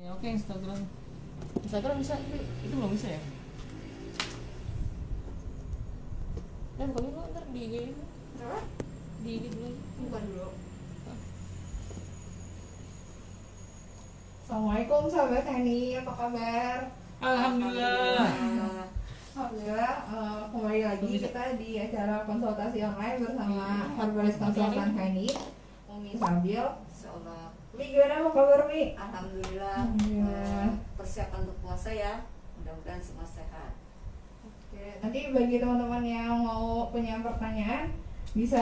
Ya, oke, Instagram. Instagram bisa, itu belum bisa ya? Bukan dulu, ntar di IG ini. Di IG dulu. Bukan dulu. Assalamualaikum sahabat Hani, apa kabar? Alhamdulillah. Alhamdulillah, kembali lagi kita di acara konsultasi online bersama Herbalis Konsultan Hani, Umi Sabil. Insyaallah. Mi, gimana apa kabar Mi? Alhamdulillah. Alhamdulillah. Persiapan untuk puasa ya. Mudah-mudahan semua sehat. Oke, nanti bagi teman-teman yang mau punya pertanyaan bisa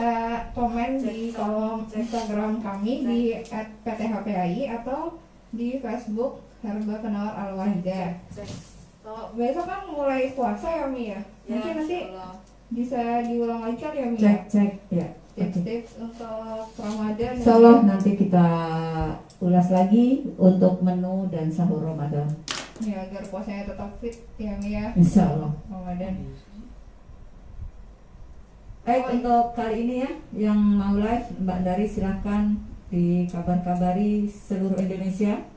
komen di kolom Instagram kami di @pthpai atau di Facebook Herba Penawar Al-Wahida. Kalau besok kan mulai puasa ya Mi ya? Mungkin nanti bisa diulang lagi kali ya Mi? Cek ya. Tips-tips untuk Ramadan. Insyaallah nanti kita ulas lagi untuk menu dan sahur Ramadan. Ya, agar puasanya tetap fit ya Mi ya. Insyaallah. Ramadan. Baik, untuk kali ini ya yang mau live Mbak Dari silahkan dikabar-kabari seluruh Indonesia.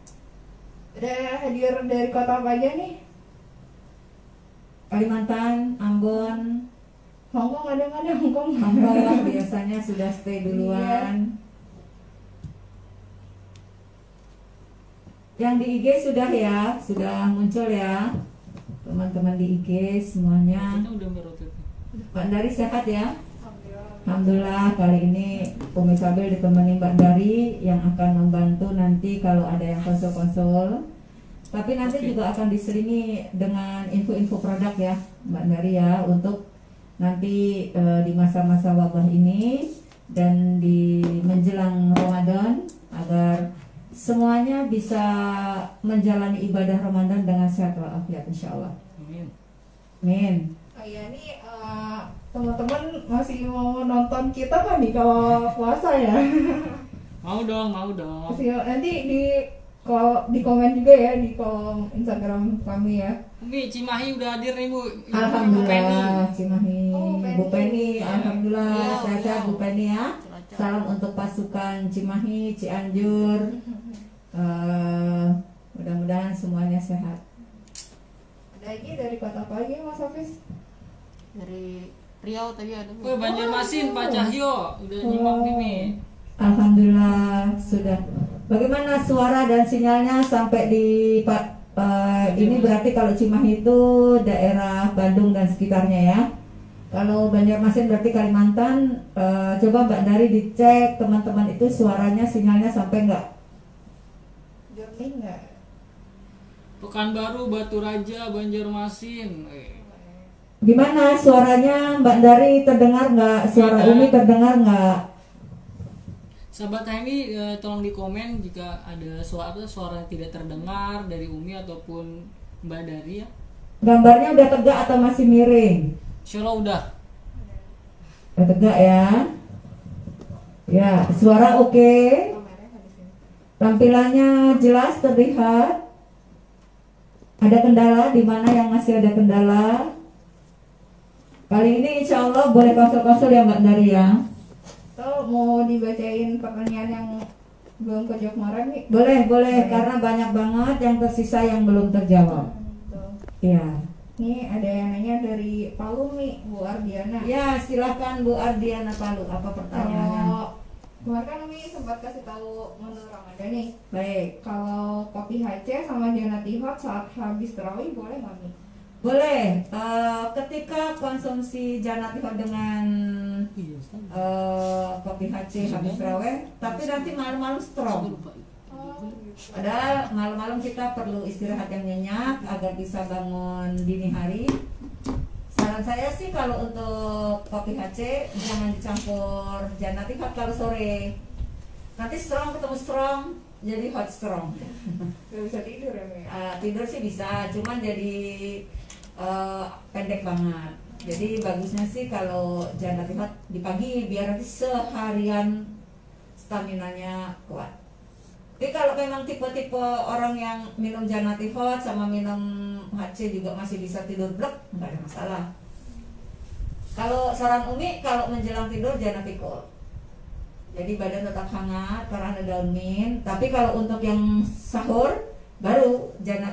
Udah hadir dari kota apa aja nih? Kalimantan, Ambon, Hongkong ada nggak ada Hongkong? Hongkong biasanya sudah stay duluan. Yang di IG sudah ya, sudah muncul ya teman-teman di IG semuanya. Kita udah merotet. Mbak Dari sehat ya? Alhamdulillah. Alhamdulillah kali ini Umi Sabil ditemani Mbak Dari yang akan membantu nanti kalau ada yang konsul-konsul. Tapi nanti juga akan diselingi dengan info-info produk ya Mbak Dari ya, untuk nanti di masa-masa wabah ini dan di menjelang Ramadan agar semuanya bisa menjalani ibadah Ramadan dengan sehat walafiat insyaallah. Amin. Amin. Iya nih teman-teman masih mau nonton kita kan nih kalau puasa ya? Mau dong, mau dong. Nanti di komen juga ya di kolom Instagram kami ya. Umi, Cimahi udah hadir nih Bu. Alhamdulillah Cimahi, Oh, Penny. Bu Penny, alhamdulillah Iya, sehat-sehat iya. Bu Penny ya. Salam untuk pasukan Cimahi, Cianjur. Mudah-mudahan semuanya sehat. Ada lagi dari kota apa lagi Mas Hafiz? Dari Riau tadi ada. Wih, Banjarmasin, Pak Cahyo udah nyimak nih Mi. Alhamdulillah sudah. Bagaimana suara dan sinyalnya sampai di ini berarti kalau Cimahi itu daerah Bandung dan sekitarnya ya. Kalau Banjarmasin berarti Kalimantan. Coba Mbak Dari dicek teman-teman itu suaranya sinyalnya sampai enggak? Jernih nggak? Pekanbaru, Batu Raja, Banjarmasin. Gimana suaranya Mbak Dari terdengar nggak? Suara Umi terdengar nggak? Sahabat ini tolong di komen jika ada suara yang tidak terdengar dari Umi ataupun Mbak Dari ya. Gambarnya udah tegak atau masih miring? Insyaallah udah. Udah tegak ya. Ya, suara oke. Kameranya di sini. Tampilannya jelas terlihat. Ada kendala di mana yang masih ada kendala? Kali ini insya Allah boleh konsul-konsul ya Mbak Dari ya. Atau mau dibacain pertanyaan yang belum kejawab kemarin nih? Boleh karena banyak banget yang tersisa yang belum terjawab. Tuh. Iya. Nih ada yang nanya dari Palu nih, Bu Ardiana. Ya, silahkan Bu Ardiana Palu. Apa pertanyaannya? Kalau kemarin kan Umi sempat kasih tahu menu Ramadan nih. Baik. Kalau kopi HC sama Janati Hot saat habis terawih boleh nggak Mi? Boleh. Ketika konsumsi Janati Hot dengan Iya, Ustaz. kopi HC habis raweh, tapi nanti malam-malam strong. Oh, gitu. Padahal malam-malam kita perlu istirahat yang nyenyak agar bisa bangun dini hari. Saran saya sih kalau untuk kopi HC jangan dicampur Janati Hot kalau sore. Nanti strong ketemu strong, jadi hot strong. Gak bisa tidur ya Mi? Tidur sih bisa, cuman jadi pendek banget. Jadi bagusnya sih kalau Janati Hot di pagi biar nanti seharian staminanya kuat. Tapi kalau memang tipe-tipe orang yang minum Janati Hot sama minum HC juga masih bisa tidur blek, nggak ada masalah. Kalau saran Umi, kalau menjelang tidur Janati Cool. Jadi badan tetap hangat karena ada daun mint. Tapi kalau untuk yang sahur baru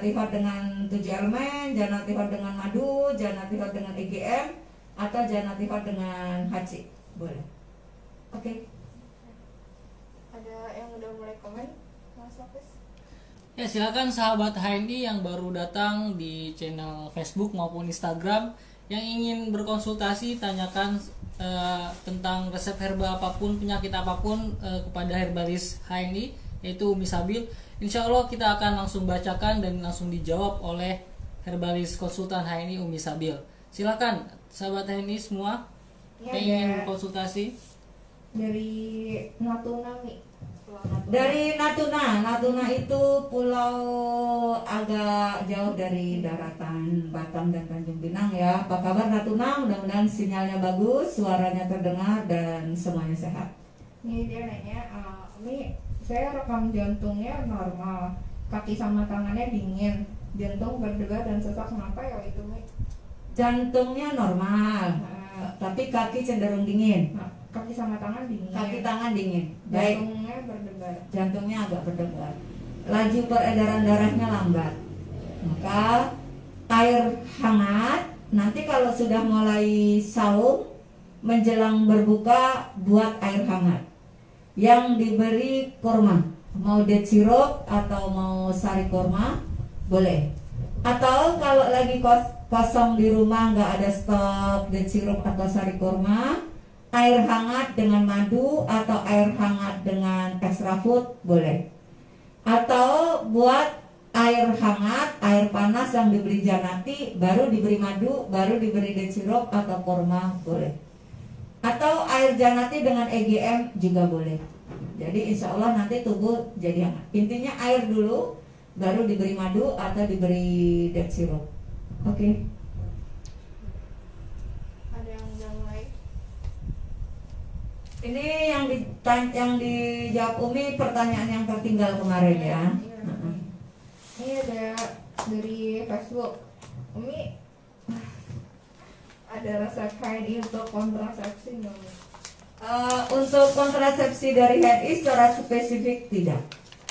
Janatihor dengan 7 elemen, Janatihor dengan madu, Janatihor dengan EGM, atau Janatihor dengan Haji. Boleh. Oke. Ada yang udah mulai komen, Mas Hafiz? Ya, silakan sahabat HNI yang baru datang di channel Facebook maupun Instagram yang ingin berkonsultasi, tanyakan tentang resep herba apapun, penyakit apapun kepada herbalis HNI yaitu Umi Sabil. Insya Allah kita akan langsung bacakan dan langsung dijawab oleh herbalis konsultan HNI Umi Sabil. Silakan sahabat HNI semua Ya, ingin konsultasi. Dari Natuna nih. Dari Natuna. Natuna itu pulau agak jauh dari daratan Batam dan Tanjung Pinang ya. Apa kabar Natuna? Mudah-mudahan sinyalnya bagus, suaranya terdengar dan semuanya sehat. Ini dia nanya, Umi, saya rekam jantungnya normal, kaki sama tangannya dingin, jantung berdebar dan sesak, kenapa ya itu, Umi? Jantungnya normal, tapi kaki cenderung dingin. Nah, kaki sama tangan dingin. Kaki tangan dingin. Baik. Jantungnya berdebar. Jantungnya agak berdebar. Laju peredaran darahnya lambat. Maka air hangat nanti kalau sudah mulai saum menjelang berbuka buat air hangat. Yang diberi kurma, mau date sirup atau mau sari kurma boleh. Atau kalau lagi kosong di rumah nggak ada stok date sirup atau sari kurma, air hangat dengan madu atau air hangat dengan extra food boleh. Atau buat air hangat, air panas yang diberi Janati, baru diberi madu, baru diberi date sirup atau kurma boleh. Atau air Janati dengan EGM juga boleh. Jadi insya Allah nanti tubuh jadi hangat. Intinya air dulu, baru diberi madu atau diberi date sirup. Oke. Ada yang udah mulai? Ini yang dijawab Umi pertanyaan yang tertinggal kemarin ya. Iya. Ini ada dari Facebook. Umi, ada resep HNI untuk kontrasepsi nggak, Umi? Untuk kontrasepsi dari HNI secara spesifik tidak.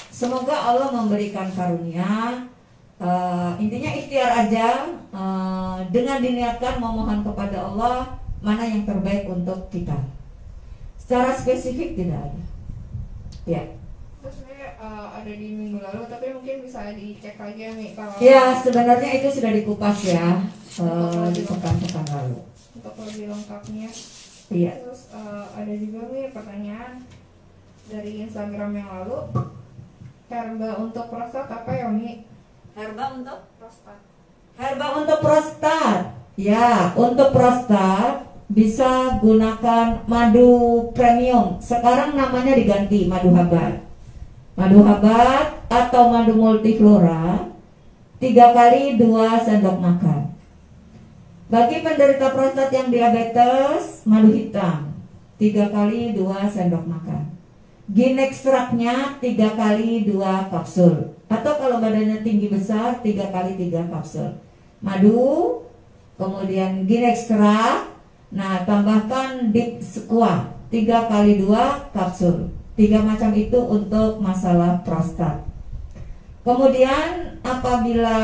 Semoga Allah memberikan karunia. Intinya ikhtiar aja, dengan diniatkan memohon kepada Allah mana yang terbaik untuk kita. Secara spesifik tidak ada. Ya. Terus sebenarnya ada di minggu lalu, tapi mungkin bisa dicek lagi ya, Mi, kalau Ya sebenarnya itu sudah dikupas ya di pekan-pekan lalu. untuk lebih lengkapnya. Iya. Terus ada juga nih pertanyaan dari Instagram yang lalu, herba untuk prostat apa ya, Mi? Herba untuk Prostat. Herba untuk prostat. Ya, untuk prostat bisa gunakan madu premium. Sekarang namanya diganti madu habat. Madu habat atau madu multiflora 3 kali 2 sendok makan. Bagi penderita prostat yang diabetes, madu hitam 3 kali 2 sendok makan. Ginekstraknya 3 kali 2 kapsul. Atau kalau badannya tinggi besar 3 kali 3 kapsul. Madu, kemudian ginekstrak. Nah, tambahkan dip squat 3 kali 2 kapsul. 3 macam itu untuk masalah prostat. Kemudian apabila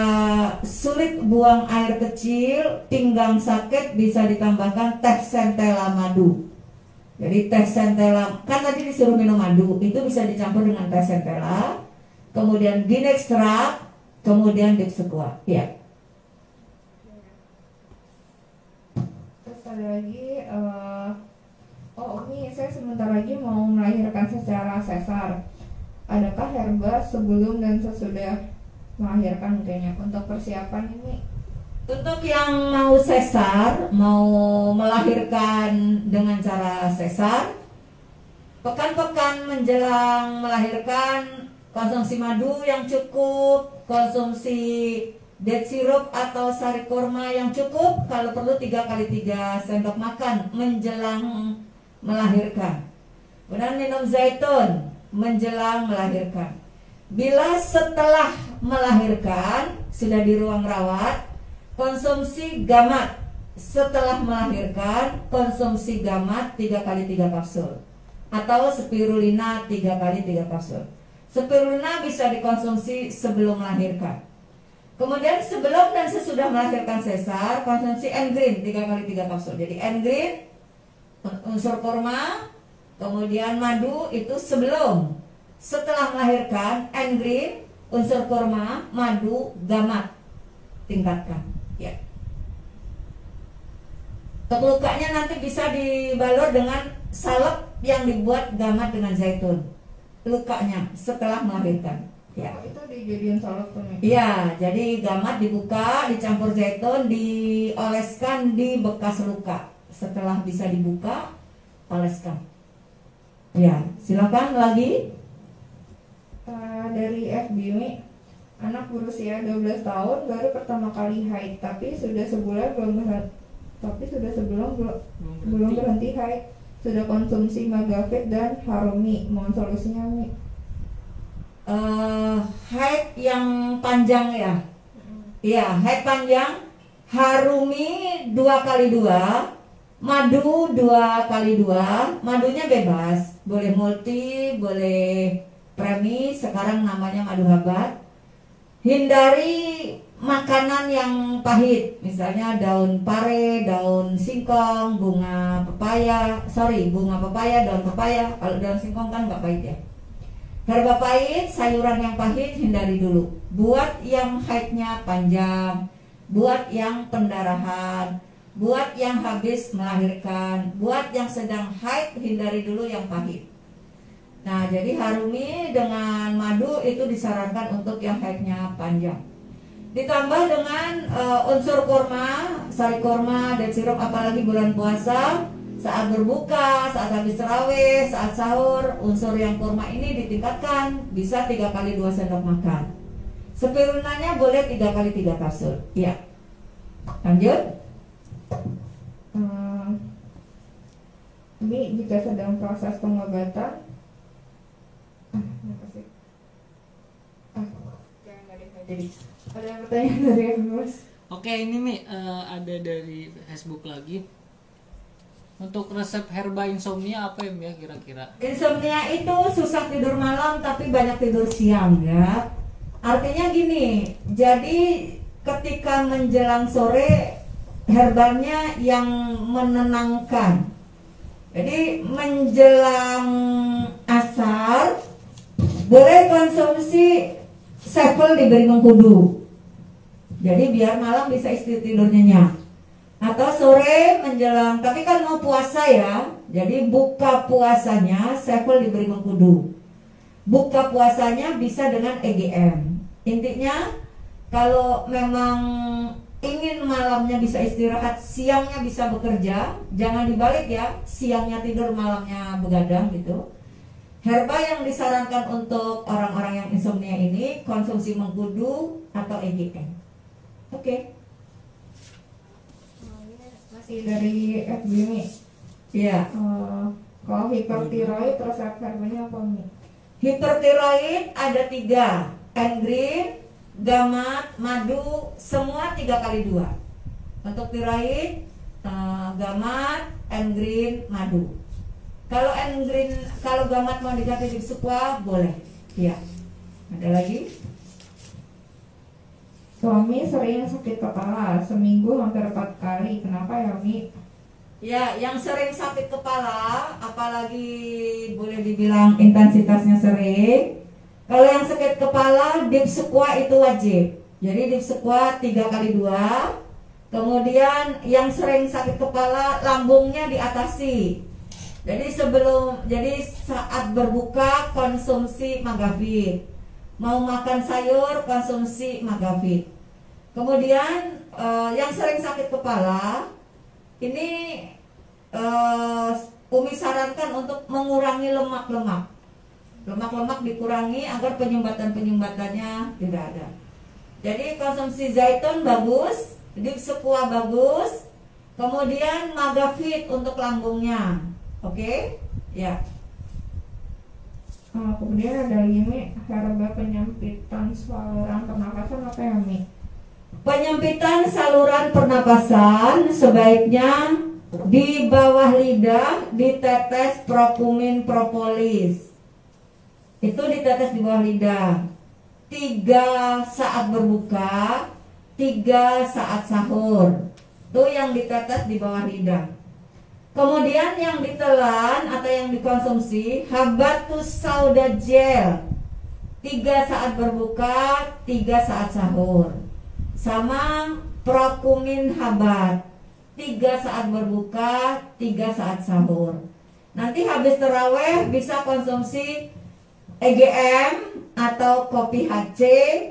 sulit buang air kecil, pinggang sakit, bisa ditambahkan teh centella madu. Jadi teh centella, kan tadi disuruh minum madu, itu bisa dicampur dengan teh centella, kemudian ginekstrak, kemudian dip squat. Ya. Terus ada lagi, Umi, saya sebentar lagi mau melahirkan secara sesar. Adakah herba sebelum dan sesudah melahirkan kayaknya untuk persiapan ini? Untuk yang mau sesar, mau melahirkan dengan cara sesar, pekan-pekan menjelang melahirkan, konsumsi madu yang cukup, konsumsi date sirup atau sari kurma yang cukup, kalau perlu 3 kali 3 sendok makan menjelang melahirkan. Kemudian minum zaitun menjelang melahirkan. Bila setelah melahirkan, sudah di ruang rawat, konsumsi gamat. Setelah melahirkan, konsumsi gamat 3 kali 3 kapsul atau spirulina 3 kali 3 kapsul. Spirulina bisa dikonsumsi sebelum melahirkan. Kemudian sebelum dan sesudah melahirkan sesar, konsumsi N-Green 3 kali 3 kapsul. Jadi N-Green, unsur kurma, kemudian madu itu sebelum. Setelah melahirkan, N-Green, unsur kurma, madu, gamat. Tingkatkan. Ya. Untuk lukanya nanti bisa dibalur dengan salep yang dibuat gamat dengan zaitun. Lukanya setelah melahirkan. Ya. Oh, itu dijadiin salep tuh nih. Iya, jadi gamat dibuka, dicampur zaitun, dioleskan di bekas luka. Setelah bisa dibuka, oleskan. Ya, silakan lagi. Dari FB Mi, anak berusia 12 tahun baru pertama kali haid, tapi sudah sebulan belum berhenti haid. Sudah konsumsi Magavit dan Harumi. Mohon solusinya Mi. Haid yang panjang ya. Iya, haid panjang. Harumi 2 kali 2, madu 2 kali 2. Madunya bebas, boleh multi, boleh premis, sekarang namanya madu habat. Hindari makanan yang pahit, misalnya daun pare, daun singkong, bunga pepaya, daun pepaya. Kalau daun singkong kan nggak pahit ya. Herba pahit, sayuran yang pahit hindari dulu. Buat yang haidnya panjang, buat yang pendarahan, buat yang habis melahirkan, buat yang sedang haid hindari dulu yang pahit. Nah, jadi Harumi dengan madu itu disarankan untuk yang haidnya panjang. Ditambah dengan unsur kurma, sari kurma, dan sirup, apalagi bulan puasa. Saat berbuka, saat habis terawih, saat sahur, unsur yang kurma ini ditingkatkan, bisa 3 kali 2 sendok makan. Spirulina-nya boleh 3 kali 3 kapsul. Ya. Lanjut. Ini jika sedang proses pengobatan. Jadi ada pertanyaan dari Mas. Oke, ini Mi ada dari Facebook lagi. Untuk resep herba insomnia apa ya kira-kira? Insomnia itu susah tidur malam tapi banyak tidur siang ya. Artinya gini, jadi ketika menjelang sore herbalnya yang menenangkan. Jadi menjelang asar boleh konsumsi Sevel diberi mengkudu. Jadi biar malam bisa istirahat tidur nyenyak. Atau sore menjelang, tapi kan mau puasa ya. Jadi buka puasanya Sevel diberi mengkudu. Buka puasanya bisa dengan EGM. Intinya kalau memang ingin malamnya bisa istirahat, siangnya bisa bekerja, jangan dibalik ya, siangnya tidur, malamnya begadang gitu. Herba yang disarankan untuk orang-orang yang insomnia ini konsumsi mengkudu atau EGM. Oke. Masih dari FB Mi. Iya. Kalau hipertiroid resep herbanya apa Mi? Hipertiroid ada 3, N-Green, gamat, madu, semua 3 kali 2. Untuk tiroid, gamat, N-Green, madu. Kalau N-Green, kalau gamat mau diganti di Sukwa, boleh. Ya. Ada lagi? Suami sering sakit kepala, seminggu hampir 4 kali. Kenapa ya Mi? Ya, yang sering sakit kepala, apalagi boleh dibilang intensitasnya sering. Kalau yang sakit kepala, dip sukwa itu wajib. Jadi dip sukwa 3 kali 2. Kemudian yang sering sakit kepala, lambungnya diatasi. Jadi saat berbuka konsumsi Magavit. Mau makan sayur konsumsi Magavit. Kemudian yang sering sakit kepala ini Umi sarankan untuk mengurangi lemak-lemak. Lemak-lemak dikurangi agar penyumbatan-penyumbatannya tidak ada. Jadi konsumsi zaitun bagus, dip sukwa bagus, kemudian Magavit untuk lambungnya. Oke? Ya. Kemudian ada lagi Mi, herba penyempitan saluran pernapasan apa ya Mi? Penyempitan saluran pernapasan sebaiknya di bawah lidah ditetes propolis. Itu ditetes di bawah lidah. 3 saat berbuka, 3 saat sahur. Tuh yang ditetes di bawah lidah. Kemudian yang ditelan atau yang dikonsumsi Habatus Sauda gel, 3 saat berbuka, 3 saat sahur. Sama Prokumin Habat, 3 saat berbuka, 3 saat sahur. Nanti habis terawih bisa konsumsi EGM atau kopi HC,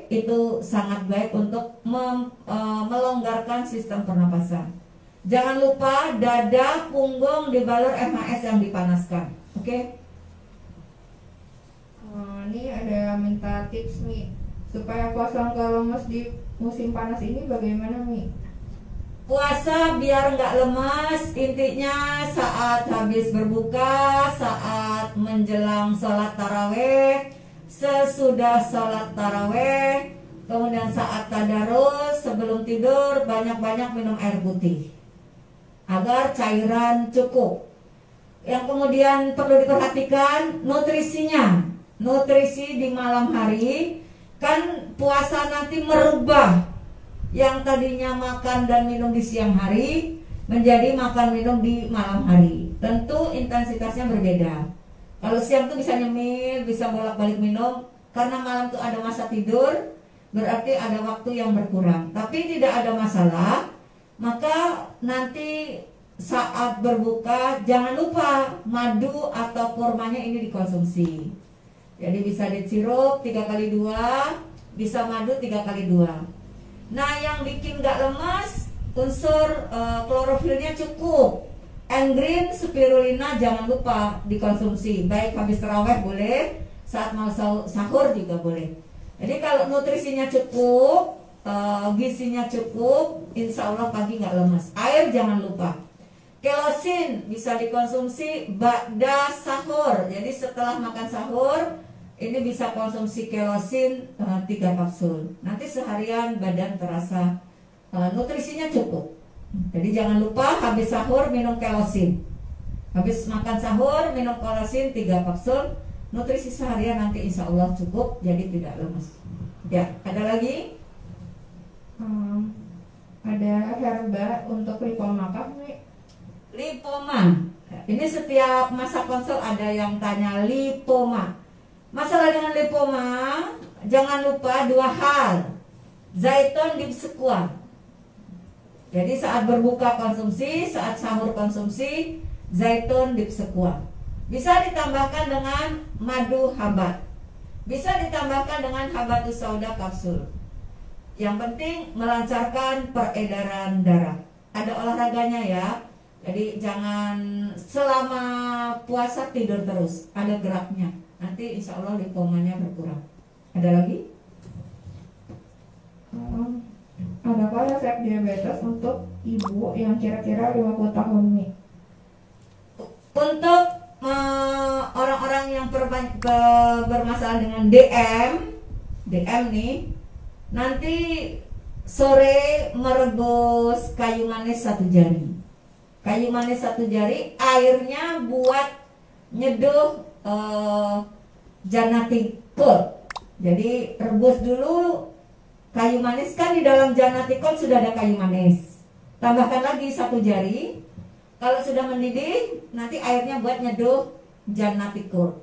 itu sangat baik untuk melonggarkan sistem pernapasan. Jangan lupa dada, punggung dibalur MHS yang dipanaskan. Oke? Ini ada minta tips nih supaya puasa nggak lemes di musim panas ini, bagaimana Mi? Puasa biar nggak lemas, intinya saat habis berbuka, saat menjelang sholat taraweh, sesudah sholat taraweh, kemudian saat tadarus, sebelum tidur banyak-banyak minum air putih agar cairan cukup. Yang kemudian perlu diperhatikan nutrisinya. Nutrisi di malam hari, kan puasa nanti merubah yang tadinya makan dan minum di siang hari menjadi makan minum di malam hari. Tentu intensitasnya berbeda. Kalau siang tuh bisa nyemil, bisa bolak-balik minum. Karena malam tuh ada masa tidur, berarti ada waktu yang berkurang. Tapi tidak ada masalah. Maka nanti saat berbuka jangan lupa madu atau kurmanya ini dikonsumsi. Jadi bisa disirup 3 kali 2, bisa madu 3 kali 2. Nah, yang bikin gak lemas, unsur klorofilnya cukup. Engreen, spirulina jangan lupa dikonsumsi. Baik habis terawih boleh, saat mau sahur juga boleh. Jadi kalau nutrisinya cukup, gizinya cukup, insya Allah pagi gak lemas. Air jangan lupa. Kelosin bisa dikonsumsi ba'da sahur. Jadi setelah makan sahur, ini bisa konsumsi kelosin 3 kapsul. Nanti seharian badan terasa nutrisinya cukup. Jadi jangan lupa habis sahur minum kelosin. Habis makan sahur minum kelosin 3 kapsul. Nutrisi seharian nanti insya Allah cukup, jadi tidak lemas. Ya, ada lagi? Ada herba untuk lipoma kah Mi? Lipoma. Ini setiap masa konsul ada yang tanya lipoma. Masalah dengan lipoma, jangan lupa 2 hal. Zaitun dipsekuah. Jadi saat berbuka konsumsi, saat sahur konsumsi, zaitun dipsekuah. Bisa ditambahkan dengan madu habat. Bisa ditambahkan dengan Habatus Sauda kapsul. Yang penting melancarkan peredaran darah. Ada olahraganya ya. Jadi jangan selama puasa tidur terus, ada geraknya. Nanti insya Allah lipomanya berkurang. Ada lagi? Adakah resep diabetes untuk ibu yang kira-kira 50 tahun nih? Untuk orang-orang yang bermasalah dengan DM nih, nanti sore merebus kayu manis 1 jari. Kayu manis 1 jari, airnya buat nyeduh janatikul. Jadi rebus dulu kayu manis, kan di dalam janatikul sudah ada kayu manis. Tambahkan lagi 1 jari. Kalau sudah mendidih, nanti airnya buat nyeduh janatikul.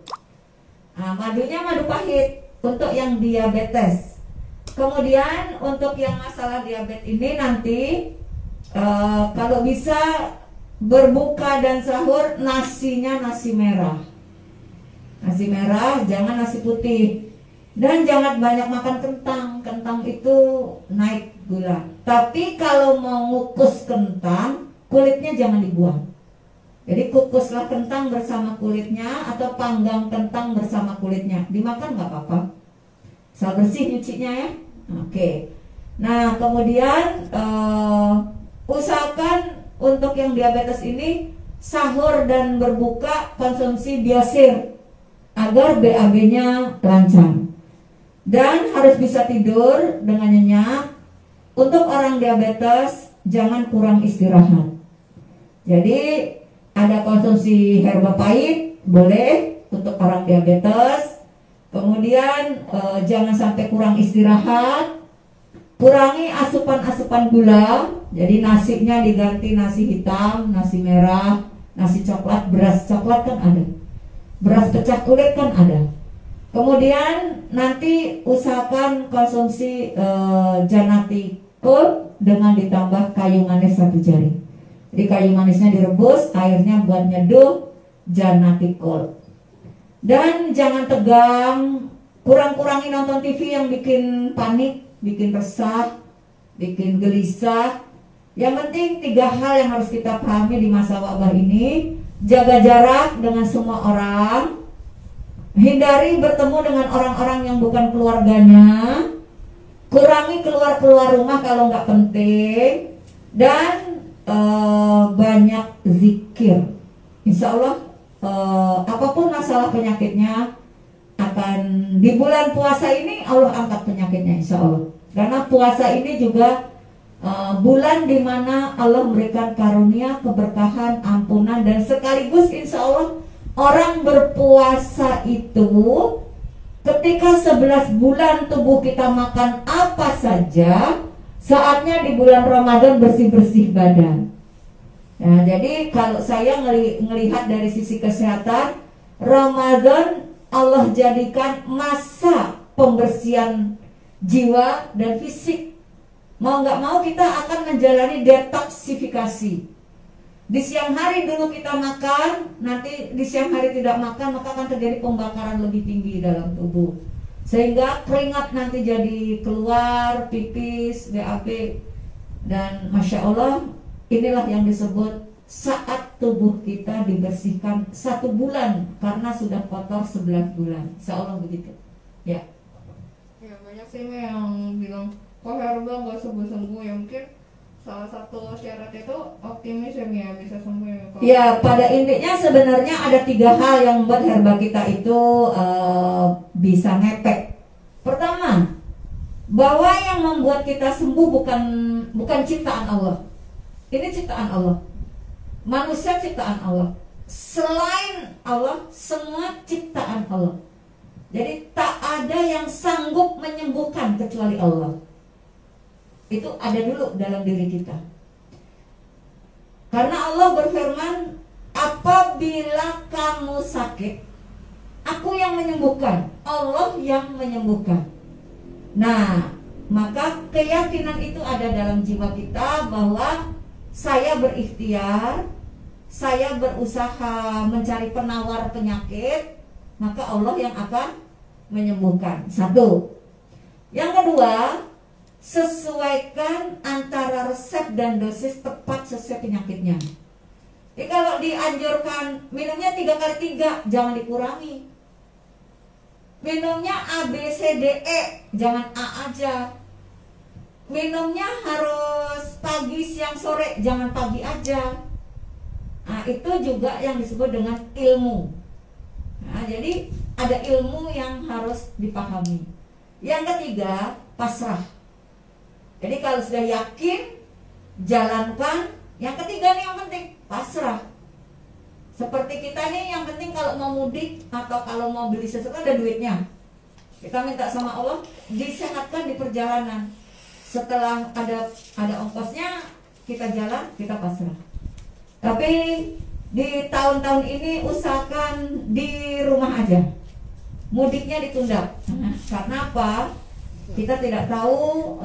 Nah, madunya madu pahit untuk yang diabetes. Kemudian untuk yang masalah diabetes ini nanti kalau bisa berbuka dan sahur nasinya nasi merah. Nasi merah, jangan nasi putih. Dan jangan banyak makan kentang. Kentang itu naik gula. Tapi kalau mau ngukus kentang, kulitnya jangan dibuang. Jadi kukuslah kentang bersama kulitnya, atau panggang kentang bersama kulitnya. Dimakan nggak apa-apa. Asal bersih nyucinya ya. Oke. Nah, kemudian usahakan untuk yang diabetes ini sahur dan berbuka konsumsi biosir agar BAB-nya lancar. Dan harus bisa tidur dengan nyenyak. Untuk orang diabetes jangan kurang istirahat. Jadi ada konsumsi herba pahit boleh untuk orang diabetes. Kemudian jangan sampai kurang istirahat. Kurangi asupan-asupan gula. Jadi nasinya diganti nasi hitam, nasi merah, nasi coklat, beras coklat kan ada. Beras pecah kulit kan ada. Kemudian nanti usahakan konsumsi Janati Gold dengan ditambah kayu manis 1 jari. Jadi kayu manisnya direbus, airnya buat nyeduh Janati Gold. Dan jangan tegang, kurang-kurangi nonton TV yang bikin panik, bikin resah, bikin gelisah. Yang penting 3 hal yang harus kita pahami di masa wabah ini. Jaga jarak dengan semua orang, hindari bertemu dengan orang-orang yang bukan keluarganya, kurangi keluar-keluar rumah kalau nggak penting, dan banyak zikir. Insya Allah apapun masalah penyakitnya akan di bulan puasa ini Allah angkat penyakitnya insya Allah. Karena puasa ini juga bulan dimana Allah memberikan karunia, keberkahan, ampunan, dan sekaligus insya Allah orang berpuasa itu ketika 11 bulan tubuh kita makan apa saja, saatnya di bulan Ramadan bersih-bersih badan. Nah, jadi kalau saya ngelihat dari sisi kesehatan, Ramadan Allah jadikan masa pembersihan jiwa dan fisik. Mau nggak mau kita akan menjalani detoksifikasi. Di siang hari dulu kita makan, nanti di siang hari tidak makan, maka akan terjadi pembakaran lebih tinggi dalam tubuh. Sehingga keringat nanti jadi keluar, pipis, BAB. Dan Masya Allah, inilah yang disebut saat tubuh kita dibersihkan 1 bulan karena sudah kotor 11 bulan. Insya Allah begitu. Ya. Ya banyak sih yang bilang kok herbal nggak sembuh-sembuh, ya mungkin salah satu syarat itu optimis ya bisa sembuh ya. Ya, pada intinya sebenarnya ada 3 hal yang membuat herbal kita itu bisa ngepek. Pertama, bahwa yang membuat kita sembuh bukan ciptaan Allah. Ini ciptaan Allah. Manusia ciptaan Allah. Selain Allah, semua ciptaan Allah. Jadi tak ada yang sanggup menyembuhkan kecuali Allah. Itu ada dulu dalam diri kita. Karena Allah berfirman, apabila kamu sakit, aku yang menyembuhkan, Allah yang menyembuhkan. Nah, maka keyakinan itu ada dalam jiwa kita bahwa saya berikhtiar, saya berusaha mencari penawar penyakit, maka Allah yang akan menyembuhkan. 1. Yang kedua, sesuaikan antara resep dan dosis tepat sesuai penyakitnya. Jadi kalau dianjurkan minumnya 3x3, jangan dikurangi. Minumnya A, B, C, D, E, jangan A aja. Minumnya harus pagi, siang, sore, jangan pagi aja. Nah, itu juga yang disebut dengan ilmu. Nah, jadi ada ilmu yang harus dipahami. Yang ketiga, pasrah. Jadi kalau sudah yakin, jalankan. Yang ketiga nih yang penting, pasrah. Seperti kita nih yang penting kalau mau mudik atau kalau mau beli sesuatu ada duitnya. Kita minta sama Allah disehatkan di perjalanan. Setelah ada ongkosnya, kita jalan, kita pasrah. Tapi di tahun-tahun ini usahakan di rumah aja. Mudiknya ditunda. Karena apa? Kita tidak tahu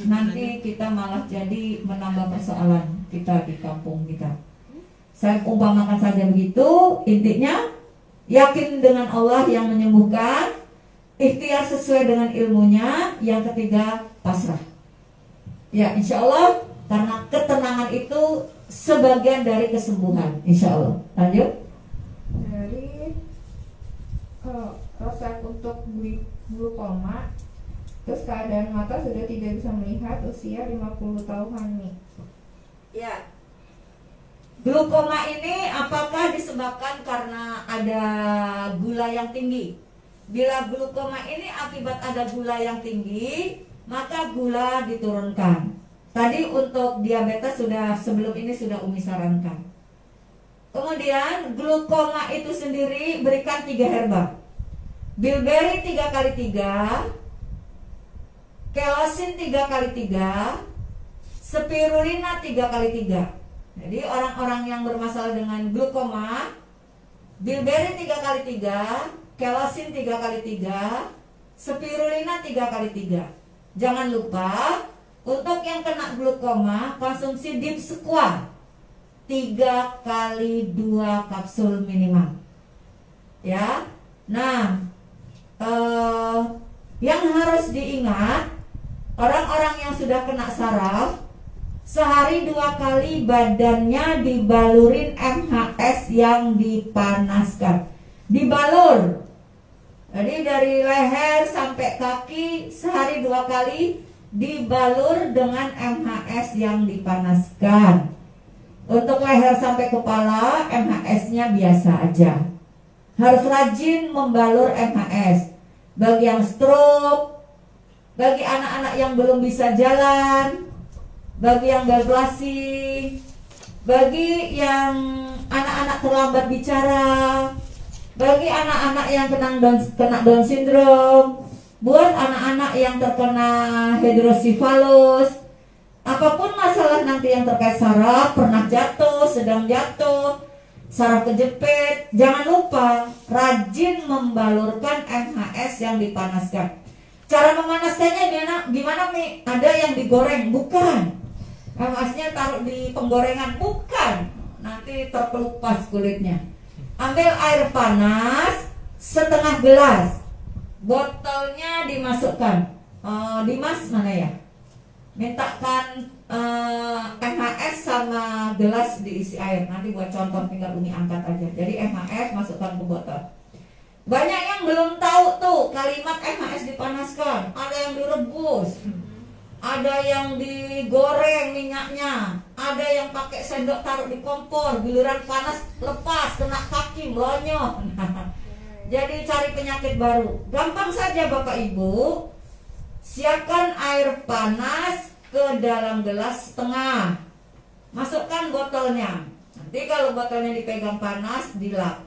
nanti kita malah jadi menambah persoalan kita di kampung kita. Saya umpamakan saja begitu. Intinya yakin dengan Allah yang menyembuhkan, ikhtiar sesuai dengan ilmunya. Yang ketiga, pasrah. Ya, insya Allah, karena ketenangan itu sebagian dari kesembuhan. Insya Allah. Lanjut. Dari resep untuk glukoma, terus keadaan mata sudah tidak bisa melihat, usia 50 tahun nih. Ya, Glukoma ini apakah disebabkan karena ada gula yang tinggi? Bila glukoma ini akibat ada gula yang tinggi, maka gula diturunkan. Tadi untuk diabetes sebelum ini sudah Umi sarankan. Kemudian glukoma itu sendiri berikan 3 herba. bilberry 3x3, kelosin 3x3, spirulina 3x3. Jadi orang-orang yang bermasalah dengan glukoma, bilberry 3x3, kelosin 3x3, spirulina 3x3. Jangan lupa untuk yang kena glukoma konsumsi deep squat 3x2 kapsul minimal. Ya. Nah, yang harus diingat, orang-orang yang sudah kena saraf sehari 2 kali badannya dibalurin MHS yang dipanaskan. Dibalur. Jadi dari leher sampai kaki sehari 2 kali dibalur dengan MHS yang dipanaskan. Untuk leher sampai kepala MHS-nya biasa aja. Harus rajin membalur MHS. Bagi yang stroke, bagi anak-anak yang belum bisa jalan, bagi yang bergelasi, bagi yang anak-anak terlambat bicara, bagi anak-anak yang kena Down syndrome, buat anak-anak yang terkena hidrosipalus, apapun masalah nanti yang terkait saraf, pernah jatuh, sedang jatuh, saraf kejepit, jangan lupa rajin membalurkan MHS yang dipanaskan. Cara memanaskannya gimana nih? Ada yang digoreng? Bukan. MHS-nya taruh di penggorengan? Bukan. Nanti terkelupas kulitnya. Ambil air panas setengah gelas, botolnya dimasukkan. Dimas mana ya? Mintakan MHS sama gelas diisi air. Nanti buat contoh tinggal Umi angkat aja. Jadi MHS masukkan ke botol. Banyak yang belum tahu tuh kalimat MHS dipanaskan. Ada yang direbus, ada yang digoreng minyaknya, ada yang pakai sendok taruh di kompor, giliran panas lepas kena kaki melonyo. Jadi cari penyakit baru. Gampang saja Bapak Ibu. Siapkan air panas ke dalam gelas setengah. Masukkan botolnya. Nanti kalau botolnya dipegang panas, dilap.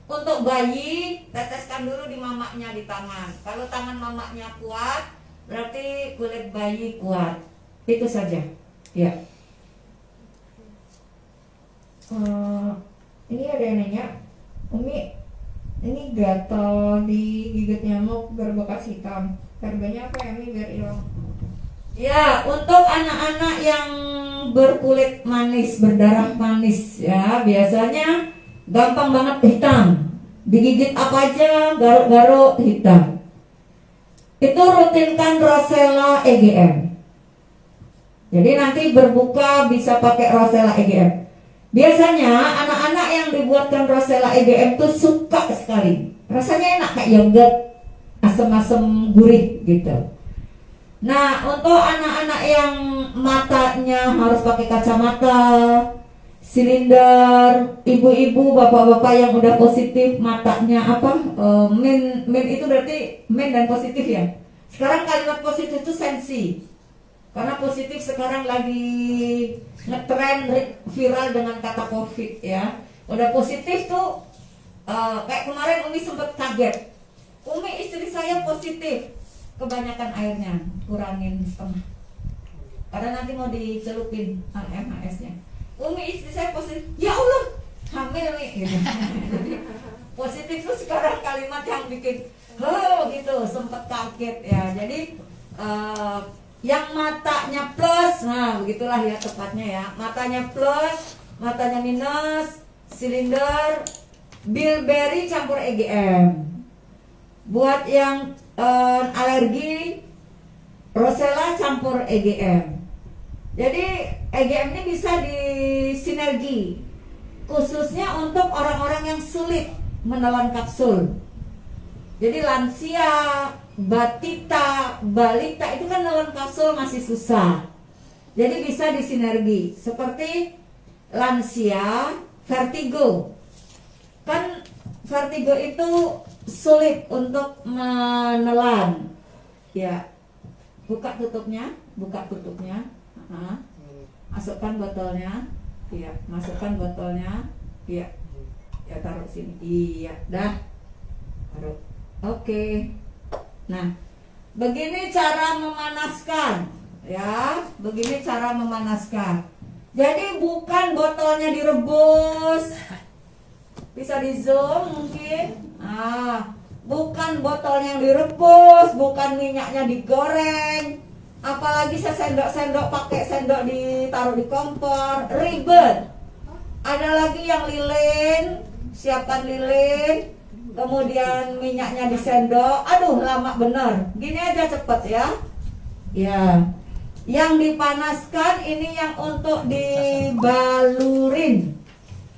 Untuk bayi, teteskan dulu di mamaknya di tangan. Kalau tangan mamaknya kuat, berarti kulit bayi kuat. Itu saja. Ya. Ini ada yang nanya, Umi, ini gatal digigit nyamuk berbekas hitam. Herbanya apa ya Mi biar hilang? Ya, untuk anak-anak yang berkulit manis, berdarah manis ya, biasanya gampang banget hitam. Digigit apa aja, garuk-garuk hitam. Itu rutinkan Rosella EGM. Jadi nanti berbuka bisa pakai Rosella EGM. Biasanya anak-anak yang dibuatkan Rosella EGM tuh suka sekali. Rasanya enak kayak yogurt, asam-asam gurih gitu. Nah, untuk anak-anak yang matanya harus pakai kacamata, silinder, ibu-ibu, bapak-bapak yang udah positif matanya min itu berarti min dan positif ya. Sekarang kalimat positif itu sensi. Karena positif sekarang lagi ngetren viral dengan kata COVID ya. Udah positif tuh kayak kemarin Umi sempat kaget. Umi istri saya positif, kebanyakan airnya, kurangin setengah. Karena nanti mau dicelupin MHS-nya. Umi istri saya positif, ya Allah hamil nih. Gitu. Positif tuh sekarang kalimat yang bikin gitu, sempet kaget ya. Jadi yang matanya plus, nah begitulah ya tepatnya ya. Matanya plus, matanya minus, silinder, bilberry campur EGM. Buat yang alergi, Rosella campur EGM. Jadi EGM ini bisa disinergi, khususnya untuk orang-orang yang sulit menelan kapsul. Jadi lansia, batita, balita itu kan nelan kapsul masih susah. Jadi bisa disinergi. Seperti lansia, vertigo. Kan vertigo itu sulit untuk menelan. Ya, buka tutupnya. Masukkan botolnya. Iya, masukkan botolnya. Iya. Ya taruh sini. Iya, dah. Taruh. Oke. Nah, begini cara memanaskan, ya. Begini cara memanaskan. Jadi bukan botolnya direbus. Bisa di zoom mungkin. Bukan botolnya yang direbus, bukan minyaknya digoreng. Apalagi sendok-sendok pakai sendok ditaruh di kompor, ribet. Ada lagi yang lilin, siapkan lilin, kemudian minyaknya disendok. Aduh, lama bener. Gini aja cepet ya. Ya. Yang dipanaskan ini yang untuk dibalurin,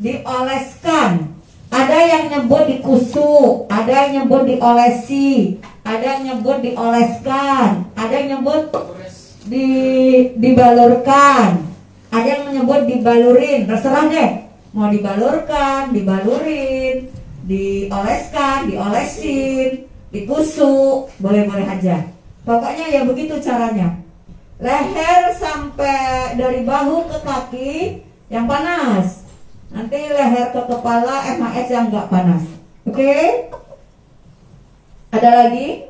dioleskan. Ada yang nyebut dikusuk, ada yang nyebut diolesi, ada yang nyebut dioleskan, ada yang nyebut dibalurkan, ada yang menyebut dibalurin. Terserah deh, mau dibalurkan, dibalurin, dioleskan, diolesin, dikusuk, boleh-boleh aja. Pokoknya ya begitu caranya. Leher sampai dari bahu ke kaki yang panas. Nanti leher ke kepala MHS yang nggak panas. Oke? Ada lagi?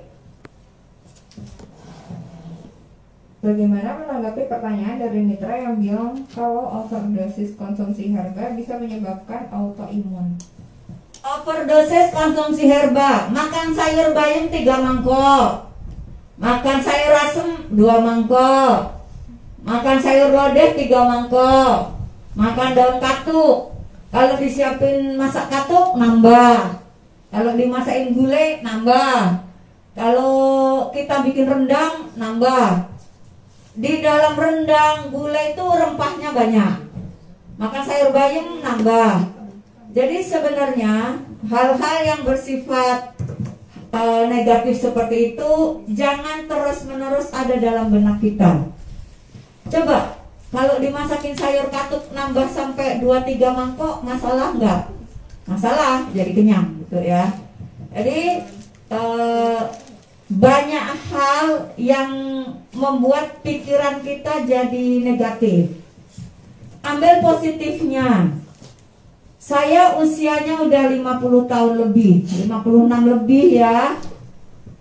Bagaimana menanggapi pertanyaan dari Mitra yang bilang kalau overdosis konsumsi herba bisa menyebabkan autoimun? Overdosis konsumsi herba, makan sayur bayam 3 mangkok, makan sayur asem 2 mangkok, makan sayur lodeh 3 mangkok, makan daun katuk. Kalau disiapin masak katuk nambah, kalau dimasakin gulai nambah, kalau kita bikin rendang nambah. Di dalam rendang gulai itu rempahnya banyak, makan sayur bayam nambah. Jadi sebenarnya hal-hal yang bersifat negatif seperti itu jangan terus-menerus ada dalam benak kita. Coba kalau dimasakin sayur katuk nambah sampai 2-3 mangkok, masalah enggak? Masalah, jadi kenyang gitu ya. Jadi banyak hal yang membuat pikiran kita jadi negatif. Ambil positifnya. Saya usianya udah 50 tahun lebih, 56 lebih ya.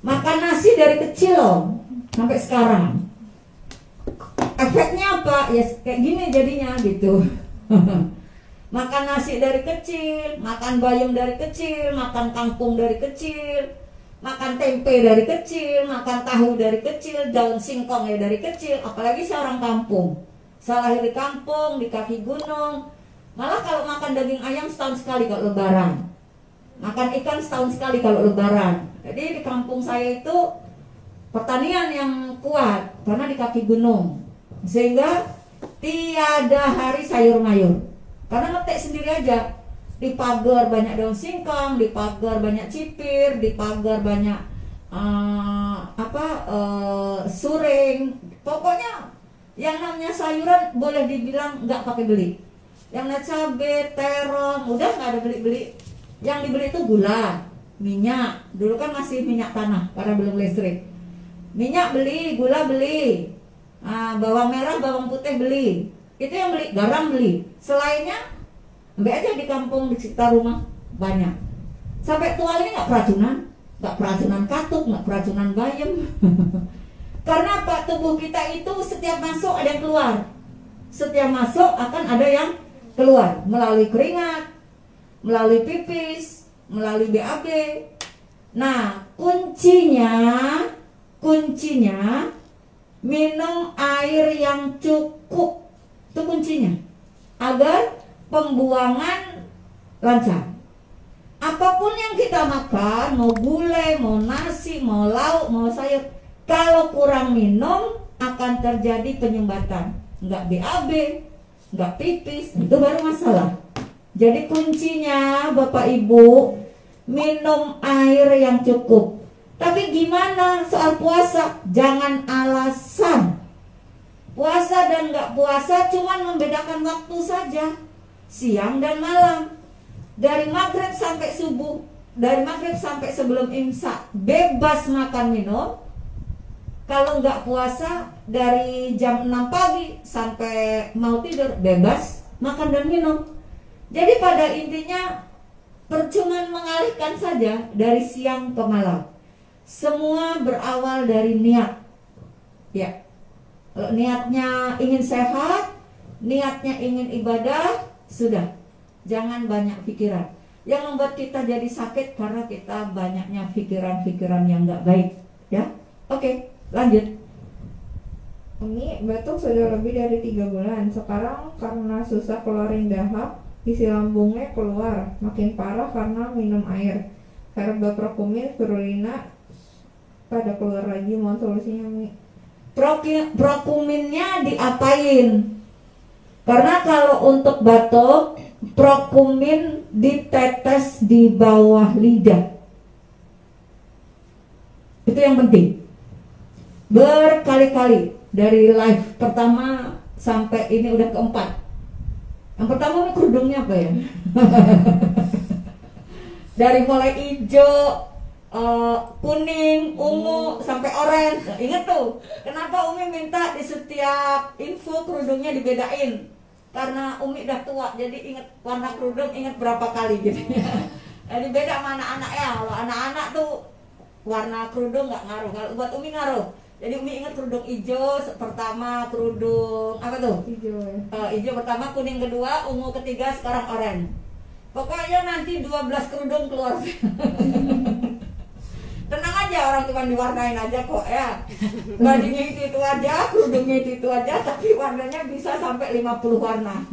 Makan nasi dari kecil loh, sampai sekarang. Efeknya apa? Ya kayak gini jadinya gitu. Makan nasi dari kecil, makan bayam dari kecil, makan kangkung dari kecil, makan tempe dari kecil, makan tahu dari kecil, daun singkong ya dari kecil. Apalagi seorang kampung. Saya lahir di kampung, di kaki gunung. Malah kalau makan daging ayam setahun sekali kalau lebaran, makan ikan setahun sekali kalau lebaran. Jadi di kampung saya itu pertanian yang kuat karena di kaki gunung, sehingga tiada hari sayur mayur. Karena ngetek sendiri aja. Di pagar banyak daun singkong, di pagar banyak cipir, di pagar banyak suring. Pokoknya yang namanya sayuran boleh dibilang nggak pakai beli. Yang namanya cabai, terong, udah nggak ada beli-beli. Yang dibeli itu gula, minyak. Dulu kan masih minyak tanah karena belum listrik. Minyak beli, gula beli, bawang merah, bawang putih beli. Itu yang beli, garam beli. Selainnya ambil aja di kampung, di sekitar rumah banyak. Sampai tua ini nggak peracunan katuk, nggak peracunan bayam. Karena apa? Tubuh kita itu setiap masuk ada yang keluar. Setiap masuk akan ada yang keluar melalui keringat, melalui pipis, melalui BAB. Nah, kuncinya minum air yang cukup. Itu kuncinya. Agar pembuangan lancar. Apapun yang kita makan, mau gulai, mau nasi, mau lauk, mau sayur, kalau kurang minum akan terjadi penyumbatan. Enggak BAB, enggak pipis, itu baru masalah. Jadi kuncinya Bapak Ibu, minum air yang cukup. Tapi gimana soal puasa? Jangan alasan. Puasa dan enggak puasa cuman membedakan waktu saja, siang dan malam. Dari maghrib sampai subuh, dari maghrib sampai sebelum imsak bebas makan minum. Kalau nggak puasa dari jam 6 pagi sampai mau tidur bebas makan dan minum. Jadi pada intinya percuma mengalihkan saja dari siang ke malam. Semua berawal dari niat. Ya. Kalau niatnya ingin sehat, niatnya ingin ibadah, sudah. Jangan banyak pikiran. Yang membuat kita jadi sakit karena kita banyaknya pikiran-pikiran yang nggak baik. Ya, oke, lanjut. Umi batuk sudah lebih dari 3 bulan. Sekarang karena susah keluarin dahak, isi lambungnya keluar. Makin parah karena minum air. Herba prokumin, spirulina pada keluar lagi. Mohon solusinya, Mi. Prokuminnya diapain? Karena kalau untuk batuk, prokumin ditetes di bawah lidah. Itu yang penting. Berkali-kali. Dari live pertama sampai ini udah keempat. Yang pertama ini kerudungnya apa ya? Dari mulai hijau, kuning, ungu sampai orange. Ingat tuh, kenapa Umi minta di setiap info kerudungnya dibedain? Karena Umi udah tua, jadi ingat warna kerudung, ingat berapa kali gitu ya. Jadi beda sama anak-anak ya. Kalau anak-anak tuh warna kerudung nggak ngaruh. Kalau buat Umi ngaruh. Jadi Umi ingat kerudung hijau pertama, kerudung apa tuh? Hijau ya. Hijau pertama, kuning kedua, ungu ketiga, sekarang oranye. Pokoknya nanti 12 kerudung keluar. Tenang aja, orang cuma diwarnain aja kok ya. Bajunya itu aja, kerudungnya itu aja, tapi warnanya bisa sampai 50 warna.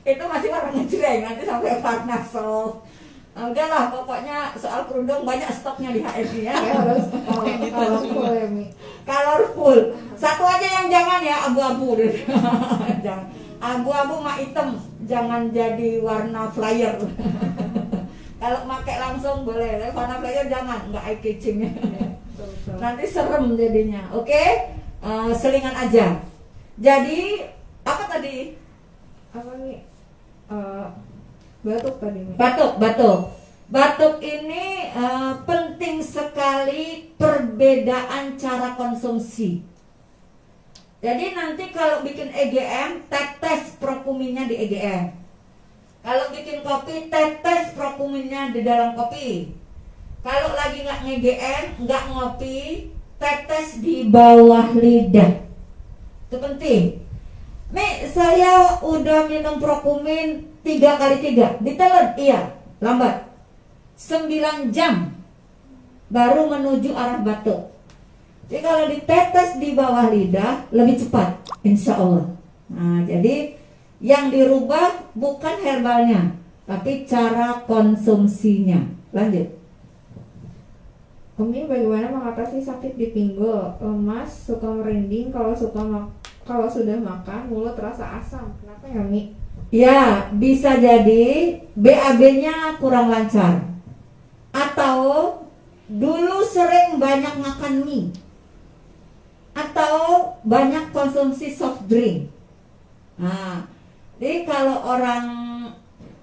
Itu masih warna ngejreng, nanti sampai warna soft. Nah, udahlah, pokoknya soal kerudung banyak stoknya di HSI ya. Harus colorful ya, Mi. Colorful. Satu aja yang jangan ya, abu-abu. Jangan. Abu-abu mah hitam, jangan jadi warna flyer. Kalau pakai langsung boleh, tapi warna flyer jangan, nggak eye catching. Nanti serem jadinya. Oke? Selingan aja. Jadi apa tadi? Apa nih? Batuk tadi, Mi. Batuk ini penting sekali perbedaan cara konsumsi. Jadi nanti kalau bikin EGM, tetes prokuminnya di EGM. Kalau bikin kopi, tetes prokuminnya di dalam kopi. Kalau lagi nggak nge-EGM, nggak ngopi, tetes di bawah lidah. Itu penting. Mi, saya udah minum prokumin 3x3. Ditelan? Iya, lambat. 9 jam baru menuju arah batuk. Jadi kalau ditetes di bawah lidah lebih cepat, insya Allah. Nah, jadi yang dirubah bukan herbalnya, tapi cara konsumsinya. Lanjut. Umi, bagaimana mengatasi sakit di pinggul, lemas, suka merinding kalau sudah makan mulut terasa asam? Kenapa ya, Mi? Ya, bisa jadi BAB-nya kurang lancar. Atau dulu sering banyak makan mie. Atau banyak konsumsi soft drink. Nah, jadi kalau orang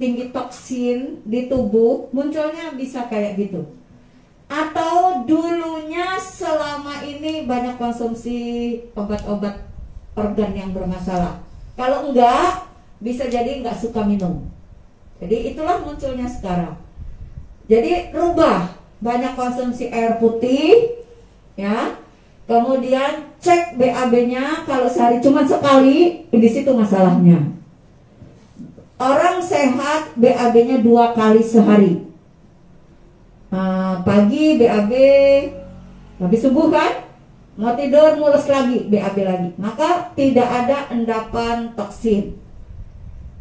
tinggi toksin di tubuh, munculnya bisa kayak gitu. Atau dulunya selama ini banyak konsumsi obat-obat organ yang bermasalah. Kalau enggak, bisa jadi enggak suka minum. Jadi itulah munculnya sekarang. Jadi rubah, banyak konsumsi air putih, ya. Kemudian cek BAB-nya, kalau sehari cuma sekali, di situ masalahnya. Orang sehat BAB-nya 2 kali sehari. Pagi BAB, habis subuh kan, mau tidur mulus lagi, BAB lagi. Maka tidak ada endapan toksin.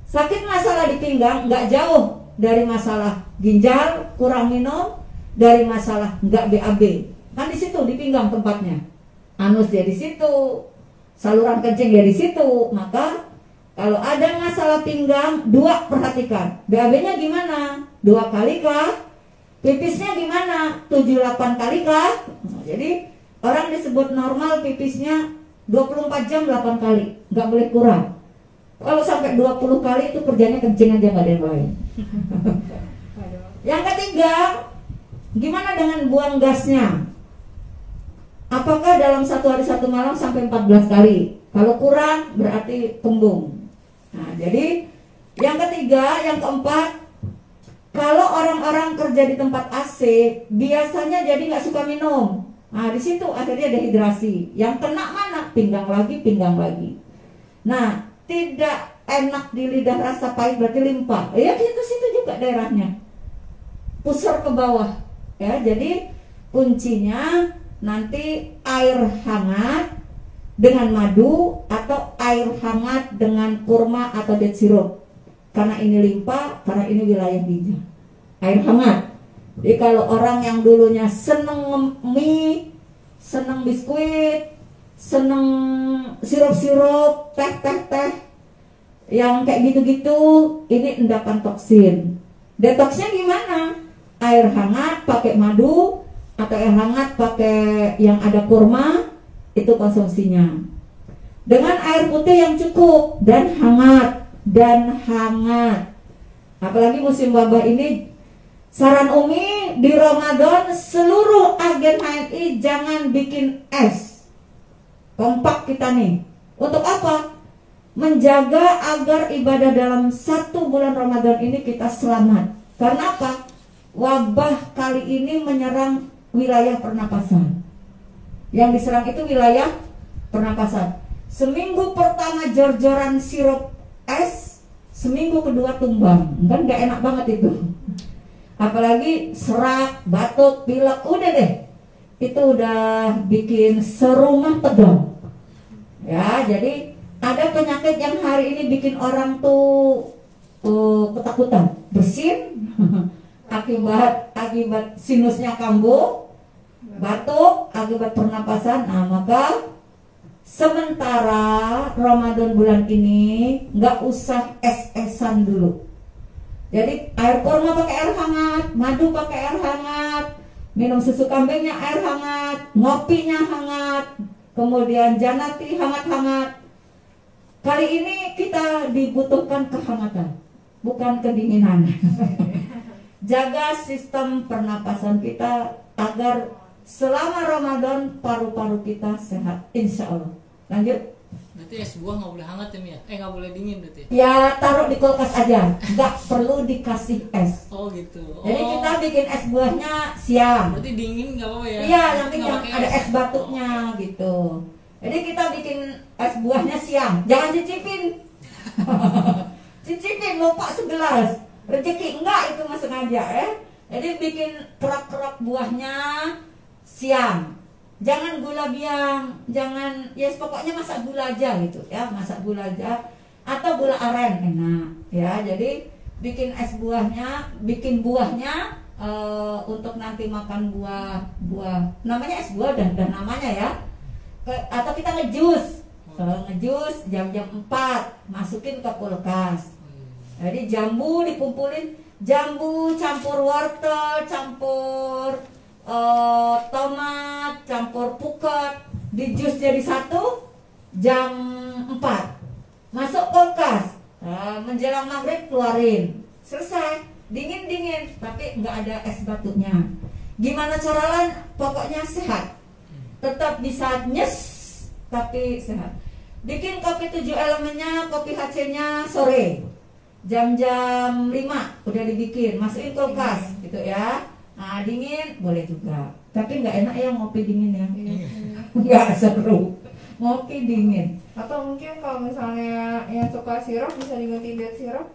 Sakit masalah di pinggang nggak jauh dari masalah ginjal, kurang minum, dari masalah nggak BAB. Kan di situ di pinggang tempatnya. Anus ya di situ, saluran kencing ya di situ. Maka kalau ada masalah pinggang, 2 perhatikan. BAB-nya gimana? 2 kali kah? Pipisnya gimana? 7-8 kali kah? Nah, jadi orang disebut normal pipisnya 24 jam 8 kali, nggak boleh kurang. Kalau sampai 20 kali itu kerjanya kencing aja, nggak ada yang lain. Yang ketiga, gimana dengan buang gasnya? Apakah dalam 1 hari 1 malam sampai 14 kali? Kalau kurang berarti kembung. Nah, jadi yang ketiga, yang keempat, Kalau orang-orang kerja di tempat AC biasanya jadi nggak suka minum. Nah di situ akhirnya dehidrasi. Yang kena mana? Pinggang lagi. Nah tidak enak di lidah, rasa pahit, berarti limpa. Ya di situ juga daerahnya. Pusar ke bawah. Ya jadi kuncinya nanti air hangat dengan madu atau air hangat dengan kurma atau date sirup. Karena ini limpa, karena ini wilayah lidah. Air hangat. Jadi kalau orang yang dulunya seneng mie, seneng biskuit, seneng sirup-sirup, teh, yang kayak gitu-gitu, ini endapan toksin. Detoksnya gimana? Air hangat pakai madu atau air hangat pakai yang ada kurma, itu konsumsinya. Dengan air putih yang cukup dan hangat. Apalagi musim wabah ini, saran Umi di Ramadan seluruh agen HNI jangan bikin es. Kompak kita nih. Untuk apa? Menjaga agar ibadah dalam 1 bulan Ramadan ini kita selamat. Karena apa? Wabah kali ini menyerang wilayah pernapasan. Yang diserang itu wilayah pernapasan. Seminggu pertama jor-joran sirup es, seminggu kedua tumbang. Kan gak enak banget itu. Apalagi serak, batuk, pilek, udah deh. Itu udah bikin serumah tegang. Ya, jadi ada penyakit yang hari ini bikin orang tuh ketakutan, bersin akibat sinusnya kambuh, batuk akibat pernapasan. Nah, maka sementara Ramadan bulan ini nggak usah es-esan dulu. Jadi air kurma pakai air hangat, madu pakai air hangat, minum susu kambingnya air hangat, ngopinya hangat, kemudian janati hangat-hangat. Kali ini kita dibutuhkan kehangatan, bukan kedinginan. Jaga sistem pernapasan kita agar selama Ramadan paru-paru kita sehat, insya Allah. Lanjut. Berarti es buah nggak boleh hangat ya Mi ya? Nggak boleh dingin berarti? Ya taruh di kulkas aja, nggak perlu dikasih es. Oh gitu. Jadi kita bikin es buahnya siang. Berarti dingin nggak apa-apa ya? Iya, nanti Nggak yang pakai ada es batuknya gitu. Jadi kita bikin es buahnya siang, jangan cicipin. Cicipin lupa segelas. Rezeki enggak itu mah sengaja ya. Jadi bikin kerak-kerak buahnya siang. Jangan gula biang, jangan pokoknya masak gula aja gitu ya, masak gula aja atau gula aren enak ya. Jadi bikin es buahnya, bikin buahnya untuk nanti makan buah namanya es buah dan namanya ya. Atau kita ngejus. Kalau ngejus jam-jam 4 masukin ke kulkas. Jadi jambu dikumpulin, jambu campur wortel, campur tomat, campur pukat, di jus jadi 1 jam 4 masuk kulkas. Menjelang maghrib keluarin, selesai, dingin tapi nggak ada es batuknya. Gimana caranya? Pokoknya sehat, tetap bisa nyes tapi sehat. Bikin kopi 7 elemennya, kopi HC-nya sore jam-jam 5 udah dibikin, masukin kulkas gitu ya. Nah, dingin boleh juga, tapi nggak enak ya ngopi dingin ya. Nggak seru ngopi dingin. Atau mungkin kalau misalnya yang suka sirup bisa diganti date sirup.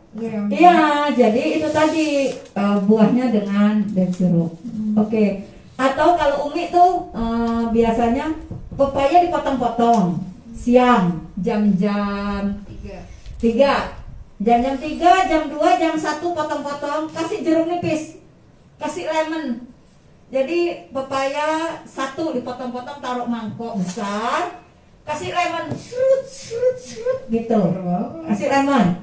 Iya, jadi itu tadi buahnya dengan date sirup. Oke. Atau kalau Umi tuh biasanya pepaya dipotong-potong siang jam-jam 3, jam-jam 3, jam 2, jam 1 potong-potong, kasih jeruk nipis, kasih lemon. Jadi pepaya 1 dipotong-potong, taruh mangkok besar, kasih lemon, serut gitu. Kasih lemon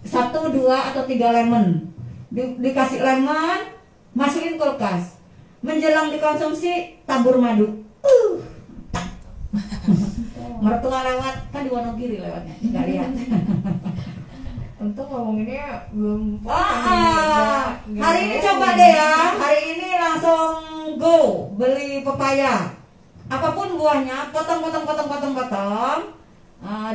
1, 2 atau 3 lemon. Dikasih lemon, masukin kulkas. Menjelang dikonsumsi tabur madu. Mertua lewat, kan di Wonogiri lewatnya, nggak lihat. Untuk ngomonginnya belum. Hari ini coba deh ya. Hari ini langsung go beli pepaya. Apapun buahnya, potong.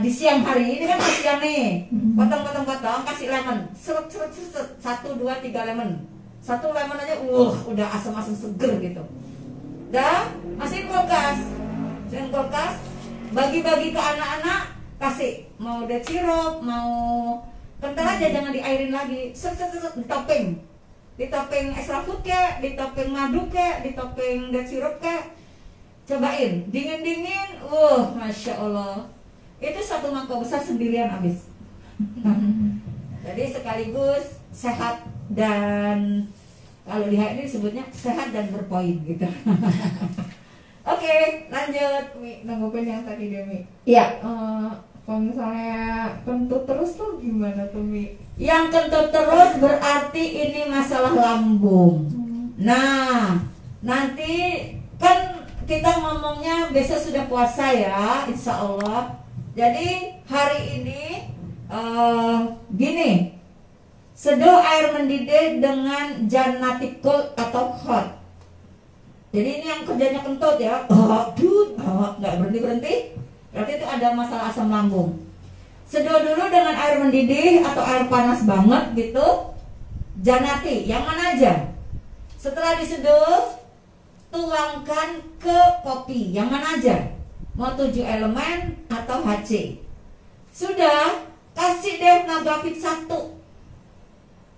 Di siang hari ini kan masih siang nih. Potong, kasih lemon. Serut. 1, 2, 3 lemon. Satu lemon aja, udah asam-asam seger gitu. Dan masukin kulkas, bagi-bagi ke anak-anak, kasih mau date syrup, mau kental aja, jangan diairin lagi. Ditopeng extra food kek, ditopeng madu kek, ditopeng date syrup kek. Cobain, dingin-dingin, masya Allah. Itu satu mangkok besar sendirian habis. Jadi sekaligus sehat dan kalau di ini disebutnya sehat dan berpoin gitu. Oke, lanjut. Mi, nanggupin yang tadi deh, Mi. Iya. Kalau misalnya kentut terus tuh gimana tuh, Mi? Yang kentut terus berarti ini masalah lambung. Nah, nanti kan kita ngomongnya besok sudah puasa ya, insya Allah. Jadi hari ini gini, seduh air mendidih dengan Janati Cold atau hot. Jadi ini yang kerjanya kentut ya, nggak berhenti, berarti itu ada masalah asam lambung. Seduh dulu dengan air mendidih atau air panas banget gitu, Janati, yang mana aja. Setelah diseduh, tuangkan ke kopi, yang mana aja, mau 7 elemen atau HC. Sudah, kasih deh Magavit 1.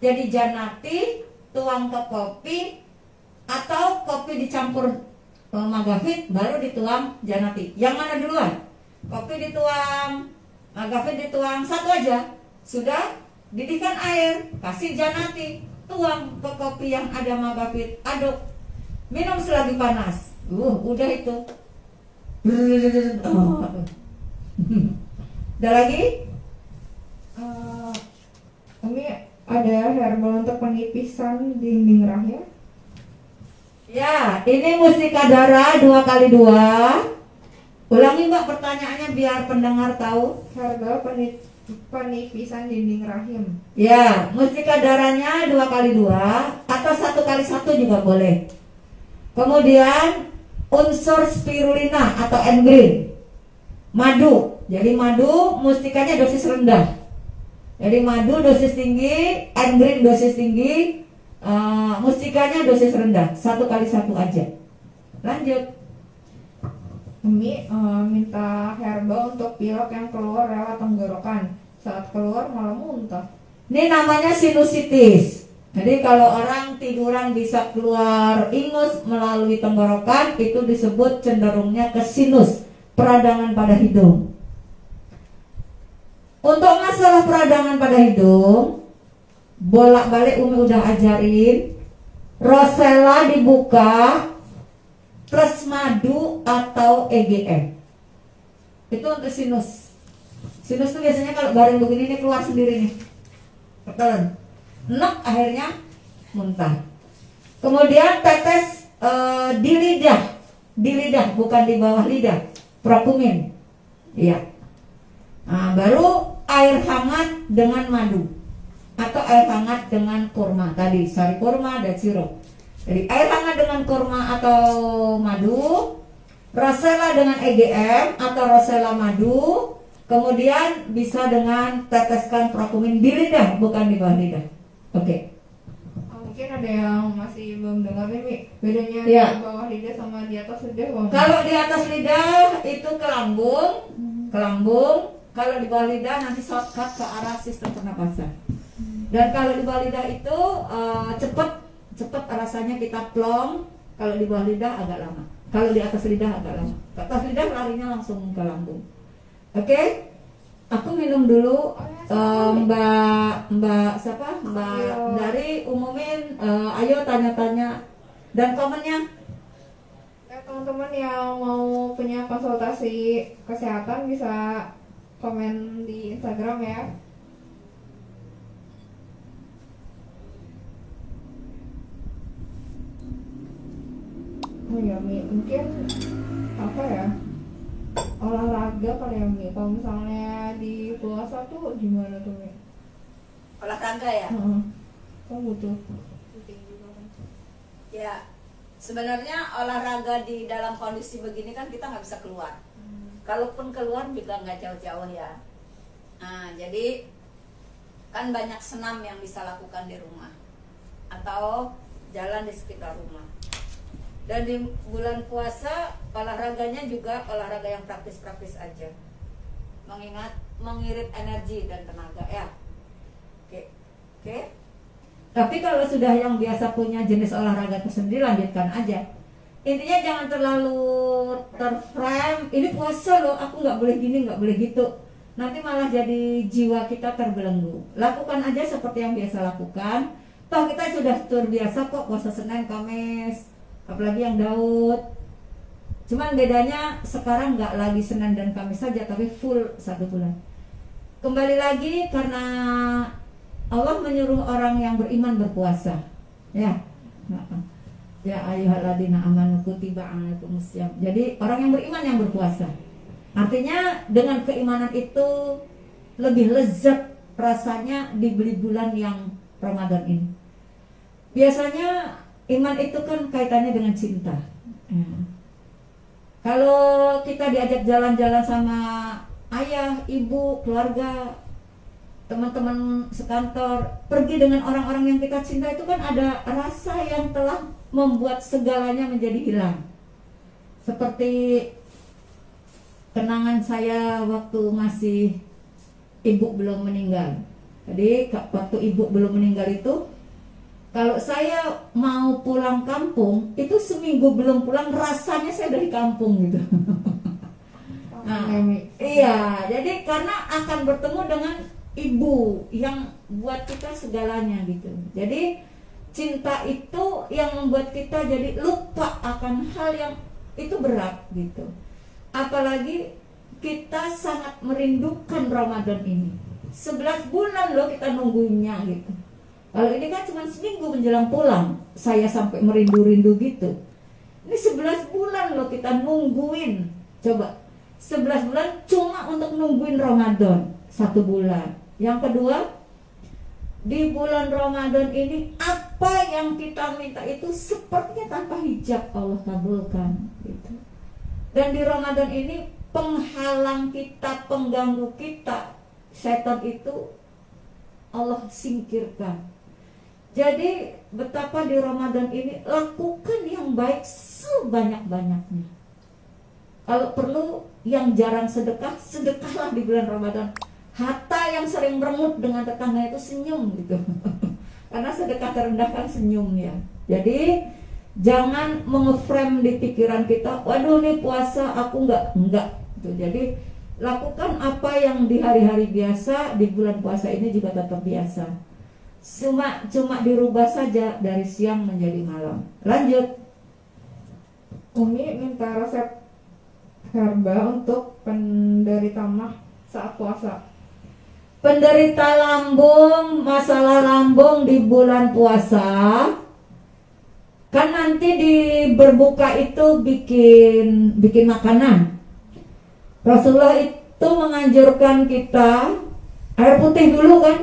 Jadi Janati, tuang ke kopi, atau kopi dicampur Magavit, baru dituang Janati. Yang mana duluan? Kopi dituang, Magavit dituang, satu aja. Sudah, didihkan air, kasih Janati, tuang ke kopi yang ada Magavit, aduk, minum selagi panas. Udah itu. Udah lagi? Ini ada herbal untuk penipisan dinding rahim. Ya, ini Mustika Dara 2x2. Ulangi Mbak pertanyaannya biar pendengar tahu. Herbal penipisan dinding rahim. Ya, Mustika Daranya 2x2 atau 1x1 juga boleh. Kemudian unsur spirulina atau engreen, madu. Jadi madu mustikanya dosis rendah. Jadi madu dosis tinggi, engreen dosis tinggi, mustikanya dosis rendah. 1x1 aja. Lanjut. Ini minta herbal untuk pilek yang keluar lewat tenggorokan. Saat keluar malah muntah. Ini namanya sinusitis. Jadi kalau orang tiduran bisa keluar ingus melalui tenggorokan, itu disebut cenderungnya ke sinus, peradangan pada hidung. Untuk masalah peradangan pada hidung, bolak-balik Umi udah ajarin, Rosella dibuka plus madu atau EGM. Itu untuk sinus. Sinus itu biasanya kalau bareng begini nih keluar sendiri nih. Ketelan. Enak akhirnya muntah. Kemudian tetes di lidah bukan di bawah lidah, prokumin. Iya. Nah, baru air hangat dengan madu atau air hangat dengan kurma tadi, sari kurma dan sirup. Jadi air hangat dengan kurma atau madu, Rosella dengan EGM atau Rosella madu, kemudian bisa dengan teteskan prokumin di lidah bukan di bawah lidah. Oke. Mungkin ada yang masih belum dengar nih, Mi. Bedanya Ya. di bawah lidah sama di atas lidah bang? Kalau di atas lidah itu ke lambung. Kalau di bawah lidah nanti shortcut ke arah sistem pernapasan. Dan kalau di bawah lidah itu cepet rasanya kita plong. Kalau di bawah lidah agak lama. Kalau di atas lidah agak lama. Ke atas lidah larinya langsung ke lambung. Oke? Aku minum dulu. Mbak siapa? Mbak dari umumin. Ayo tanya-tanya dan komennya. Ya, teman-teman yang mau punya konsultasi kesehatan bisa komen di Instagram ya. Oh ya, Mi, mungkin apa ya, olahraga kali ya, Mi. Kalau misalnya di puasa tuh gimana tuh, Mi? Olahraga ya. Oh butuh. Ya, sebenarnya olahraga di dalam kondisi begini kan kita nggak bisa keluar. Kalaupun keluar juga nggak jauh-jauh ya. Nah, jadi kan banyak senam yang bisa lakukan di rumah. atau jalan di sekitar rumah. Dan di bulan puasa olahraganya juga olahraga yang praktis-praktis aja, mengirit energi dan tenaga ya. Oke. Tapi kalau sudah yang biasa punya jenis olahraga tersendiri, lanjutkan aja. Intinya jangan terlalu terframe, ini puasa loh, aku nggak boleh gini, nggak boleh gitu. Nanti malah jadi jiwa kita terbelenggu. Lakukan aja seperti yang biasa lakukan. Toh kita sudah terbiasa kok puasa Senin, Kamis, apalagi yang Daud. Cuman bedanya sekarang nggak lagi Senin dan Kamis saja, tapi full 1 bulan. Kembali lagi karena Allah menyuruh orang yang beriman berpuasa. Ya. Ya ayyuhalladzina amanu kutiba alaikumusiyam. Jadi orang yang beriman yang berpuasa. Artinya dengan keimanan itu lebih lezat rasanya di bulan yang Ramadan ini. Biasanya iman itu kan kaitannya dengan cinta. Ya. Kalau kita diajak jalan-jalan sama ayah, ibu, keluarga, teman-teman sekantor, pergi dengan orang-orang yang kita cinta, itu kan ada rasa yang telah membuat segalanya menjadi hilang. Seperti kenangan saya waktu masih ibu belum meninggal. Jadi waktu ibu belum meninggal itu, kalau saya mau pulang kampung, itu seminggu belum pulang rasanya saya dari kampung gitu. Nah, iya, jadi karena akan bertemu dengan ibu yang buat kita segalanya gitu. Jadi cinta itu yang membuat kita jadi lupa akan hal yang itu berat gitu. Apalagi kita sangat merindukan Ramadan ini. 11 bulan loh kita nungguinnya gitu. Kalau ini kan cuma seminggu menjelang pulang, saya sampai merindu-rindu gitu. Ini 11 bulan loh kita nungguin. Coba 11 bulan cuma untuk nungguin Ramadan 1 bulan. Yang kedua, di bulan Ramadan ini apa yang kita minta itu sepertinya tanpa hijab Allah kabulkan gitu. Dan di Ramadan ini penghalang kita, pengganggu kita, setan itu Allah singkirkan. Jadi betapa di Ramadan ini lakukan yang baik sebanyak-banyaknya. Kalau perlu yang jarang sedekah, sedekahlah di bulan Ramadan. Hatta yang sering merengut dengan tetangga itu senyum gitu. Karena sedekah terendah kan senyum ya. Jadi jangan mengeframe di pikiran kita, waduh nih puasa aku enggak gitu. Jadi lakukan apa yang di hari-hari biasa, di bulan puasa ini juga tetap biasa. Cuma dirubah saja dari siang menjadi malam. Lanjut. Umi minta resep herba untuk penderita mah saat puasa. Penderita lambung, masalah lambung di bulan puasa, kan nanti di berbuka itu bikin makanan. Rasulullah itu menganjurkan kita air putih dulu kan?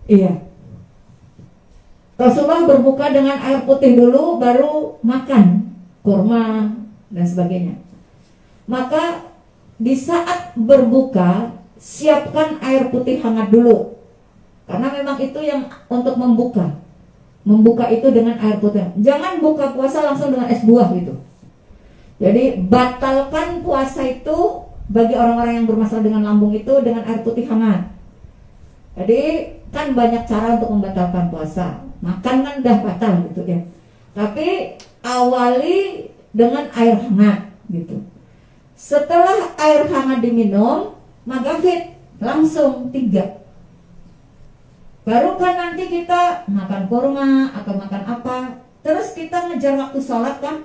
Iya. Rasulullah berbuka dengan air putih dulu, baru makan kurma dan sebagainya. Maka di saat berbuka siapkan air putih hangat dulu, karena memang itu yang untuk membuka itu dengan air putih. Jangan buka puasa langsung dengan es buah gitu. Jadi batalkan puasa itu bagi orang-orang yang bermasalah dengan lambung itu dengan air putih hangat. Jadi kan banyak cara untuk membatalkan puasa. Makan kan udah batal gitu ya. Tapi awali dengan air hangat gitu. Setelah air hangat diminum, maghrib langsung 3. Baru kan nanti kita makan kurma atau makan apa, terus kita ngejar waktu sholat kan.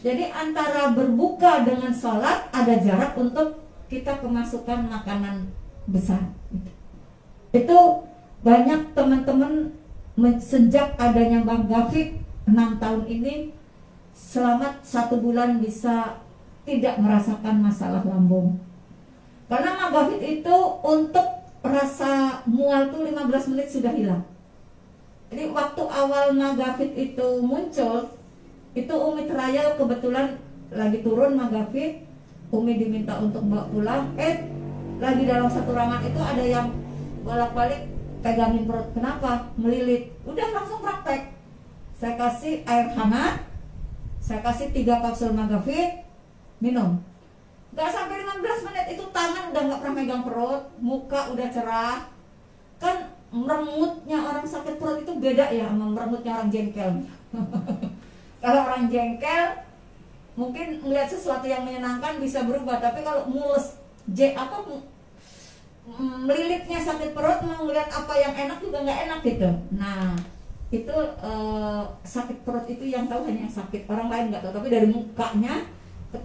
Jadi antara berbuka dengan sholat ada jarak untuk kita kemasukan makanan besar. Itu banyak teman-teman sejak adanya Bang Gafik 6 tahun ini selamat 1 bulan bisa tidak merasakan masalah lambung. Karena magafit itu untuk rasa mual tuh 15 menit sudah hilang. Jadi waktu awal magafit itu muncul, itu Umi trial kebetulan lagi turun magafit, Umi diminta untuk bawa pulang. Lagi dalam 1 ruangan itu ada yang bolak-balik pegangin perut, kenapa? Melilit. Udah langsung praktek. Saya kasih air hangat, saya kasih 3 kapsul Magavit, minum. Gak sampai 15 menit itu tangan udah gak pernah megang perut, muka udah cerah. Kan merengutnya orang sakit perut itu beda ya sama merengutnya orang jengkel. Kalau orang jengkel mungkin melihat sesuatu yang menyenangkan bisa berubah, tapi kalau mules melilitnya sakit perut, mau ngeliat apa yang enak juga nggak enak gitu. Nah itu sakit perut itu yang tahu hanya yang sakit, orang lain nggak tahu, tapi dari mukanya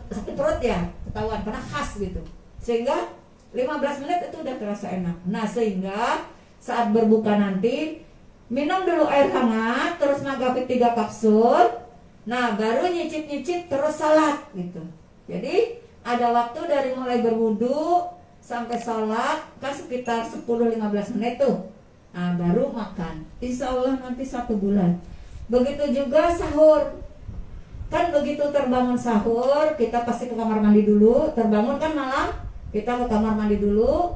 sakit perut ya ketahuan karena khas gitu. Sehingga 15 menit itu udah terasa enak. Nah sehingga saat berbuka nanti minum dulu air hangat, terus Magavit 3 kapsul. Nah baru nyicip-nyicip terus salat gitu. Jadi ada waktu dari mulai berwudu sampai salat kan sekitar 10-15 menit tuh. Nah baru makan. Insya Allah nanti 1 bulan. Begitu juga sahur. Kan begitu terbangun sahur kita pasti ke kamar mandi dulu. Terbangun kan malam kita ke kamar mandi dulu.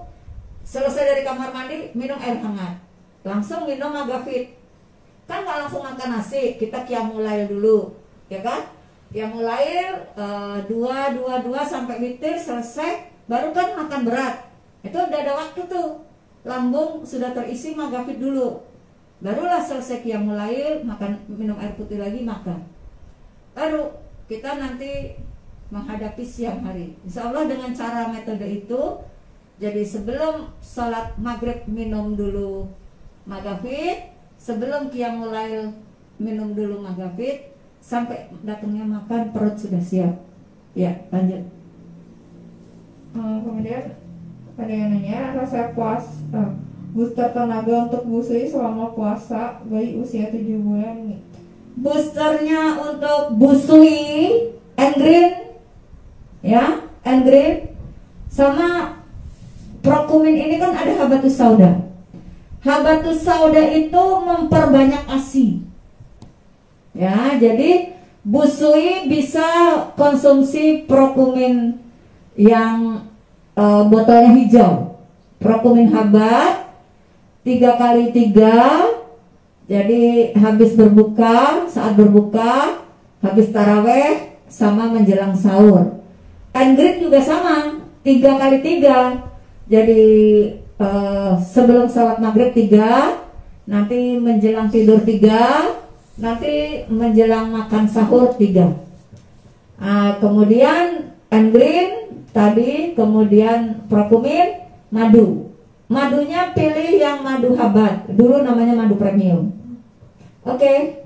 Selesai dari kamar mandi minum air hangat, langsung minum Magavit. Kan nggak langsung makan nasi, kita qiyamul lail dulu, ya kan? Qiyamul lail 2 sampai witir selesai, baru kan makan berat. Itu udah ada waktu tuh, lambung sudah terisi Magavit dulu. Barulah selesai qiyamul lail, minum air putih lagi, makan. Baru kita nanti menghadapi siang hari. Insya Allah dengan cara metode itu. Jadi sebelum sholat maghrib minum dulu Magavit, sebelum qiyamul lail minum dulu Magavit, sampai datangnya makan perut sudah siap. Ya, lanjut. Kemudian ada yang nanya resep booster tenaga untuk busui selama puasa bayi usia 7 bulan nih. Boosternya untuk busui N-Green, ya, N-Green sama Prokumin ini kan ada habatus sauda. Habatus sauda itu memperbanyak ASI. Ya, jadi busui bisa konsumsi Prokumin yang botolnya hijau. Prokumin habat 3x3. Jadi habis berbuka, saat berbuka, habis taraweh, sama menjelang sahur. N-Green juga sama 3x3. Jadi sebelum sholat maghrib 3, nanti menjelang tidur 3, nanti menjelang makan sahur 3. Kemudian N-Green tadi, kemudian Prokumin, madu. Madunya pilih yang madu habat, dulu namanya madu premium. Oke.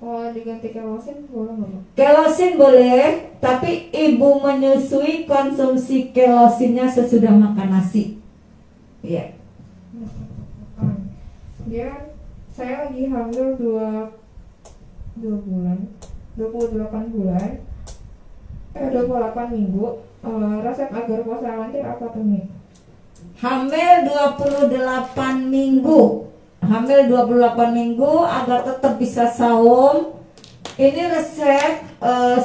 Kalau diganti kelosin boleh nggak? Kelosin boleh, tapi ibu menyusui konsumsi kelosinnya sesudah makan nasi. Iya. Dia saya lagi hamil 2 bulan, 28 bulan, 28 minggu. Resep agar puasa lancar apa tuh nih? Hamil 28 minggu. Hamil 28 minggu agar tetap bisa saum. Ini resep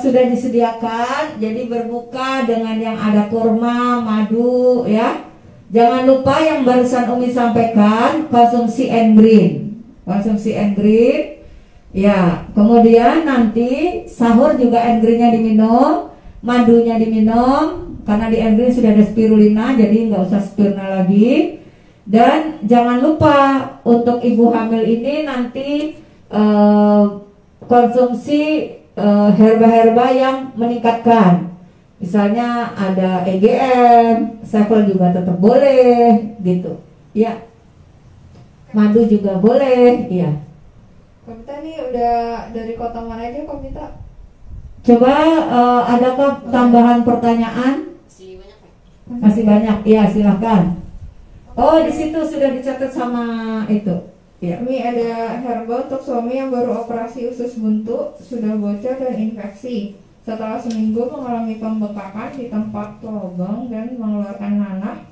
sudah disediakan. Jadi berbuka dengan yang ada kurma, madu, ya. Jangan lupa yang barusan Umi sampaikan, konsumsi N-Green. Konsumsi N-Green. Ya, kemudian nanti sahur juga N-Green-nya diminum, madunya diminum. Karena di N-Green sudah ada spirulina, jadi nggak usah spirulina lagi. Dan jangan lupa untuk ibu hamil ini nanti konsumsi herba-herba yang meningkatkan. Misalnya ada EGM, Sevel juga tetap boleh gitu. Ya. Madu juga boleh, iya. Komita nih udah dari kota mana aja Komita? Coba adakah tambahan pertanyaan? Masih banyak. Iya, silakan. Oh, di situ sudah dicatat sama itu. Ya. Ini ada herba untuk suami yang baru operasi usus buntu, sudah bocor dan infeksi. Setelah seminggu mengalami pembekakan di tempat lubang dan mengeluarkan nanah.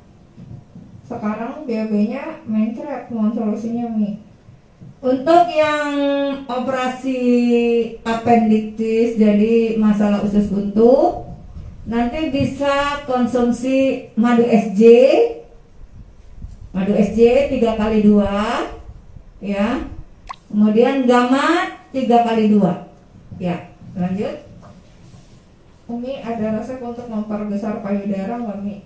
Sekarang BAB-nya mencret. Mohon solusinya, Mi. Untuk yang operasi appendiktis, jadi masalah usus buntu, nanti bisa konsumsi madu SJ. Madu SJ 3 kali 2 ya. Kemudian gamat 3 kali 2 ya. Lanjut. Umi ada resep untuk memperbesar payudara nggak Mi?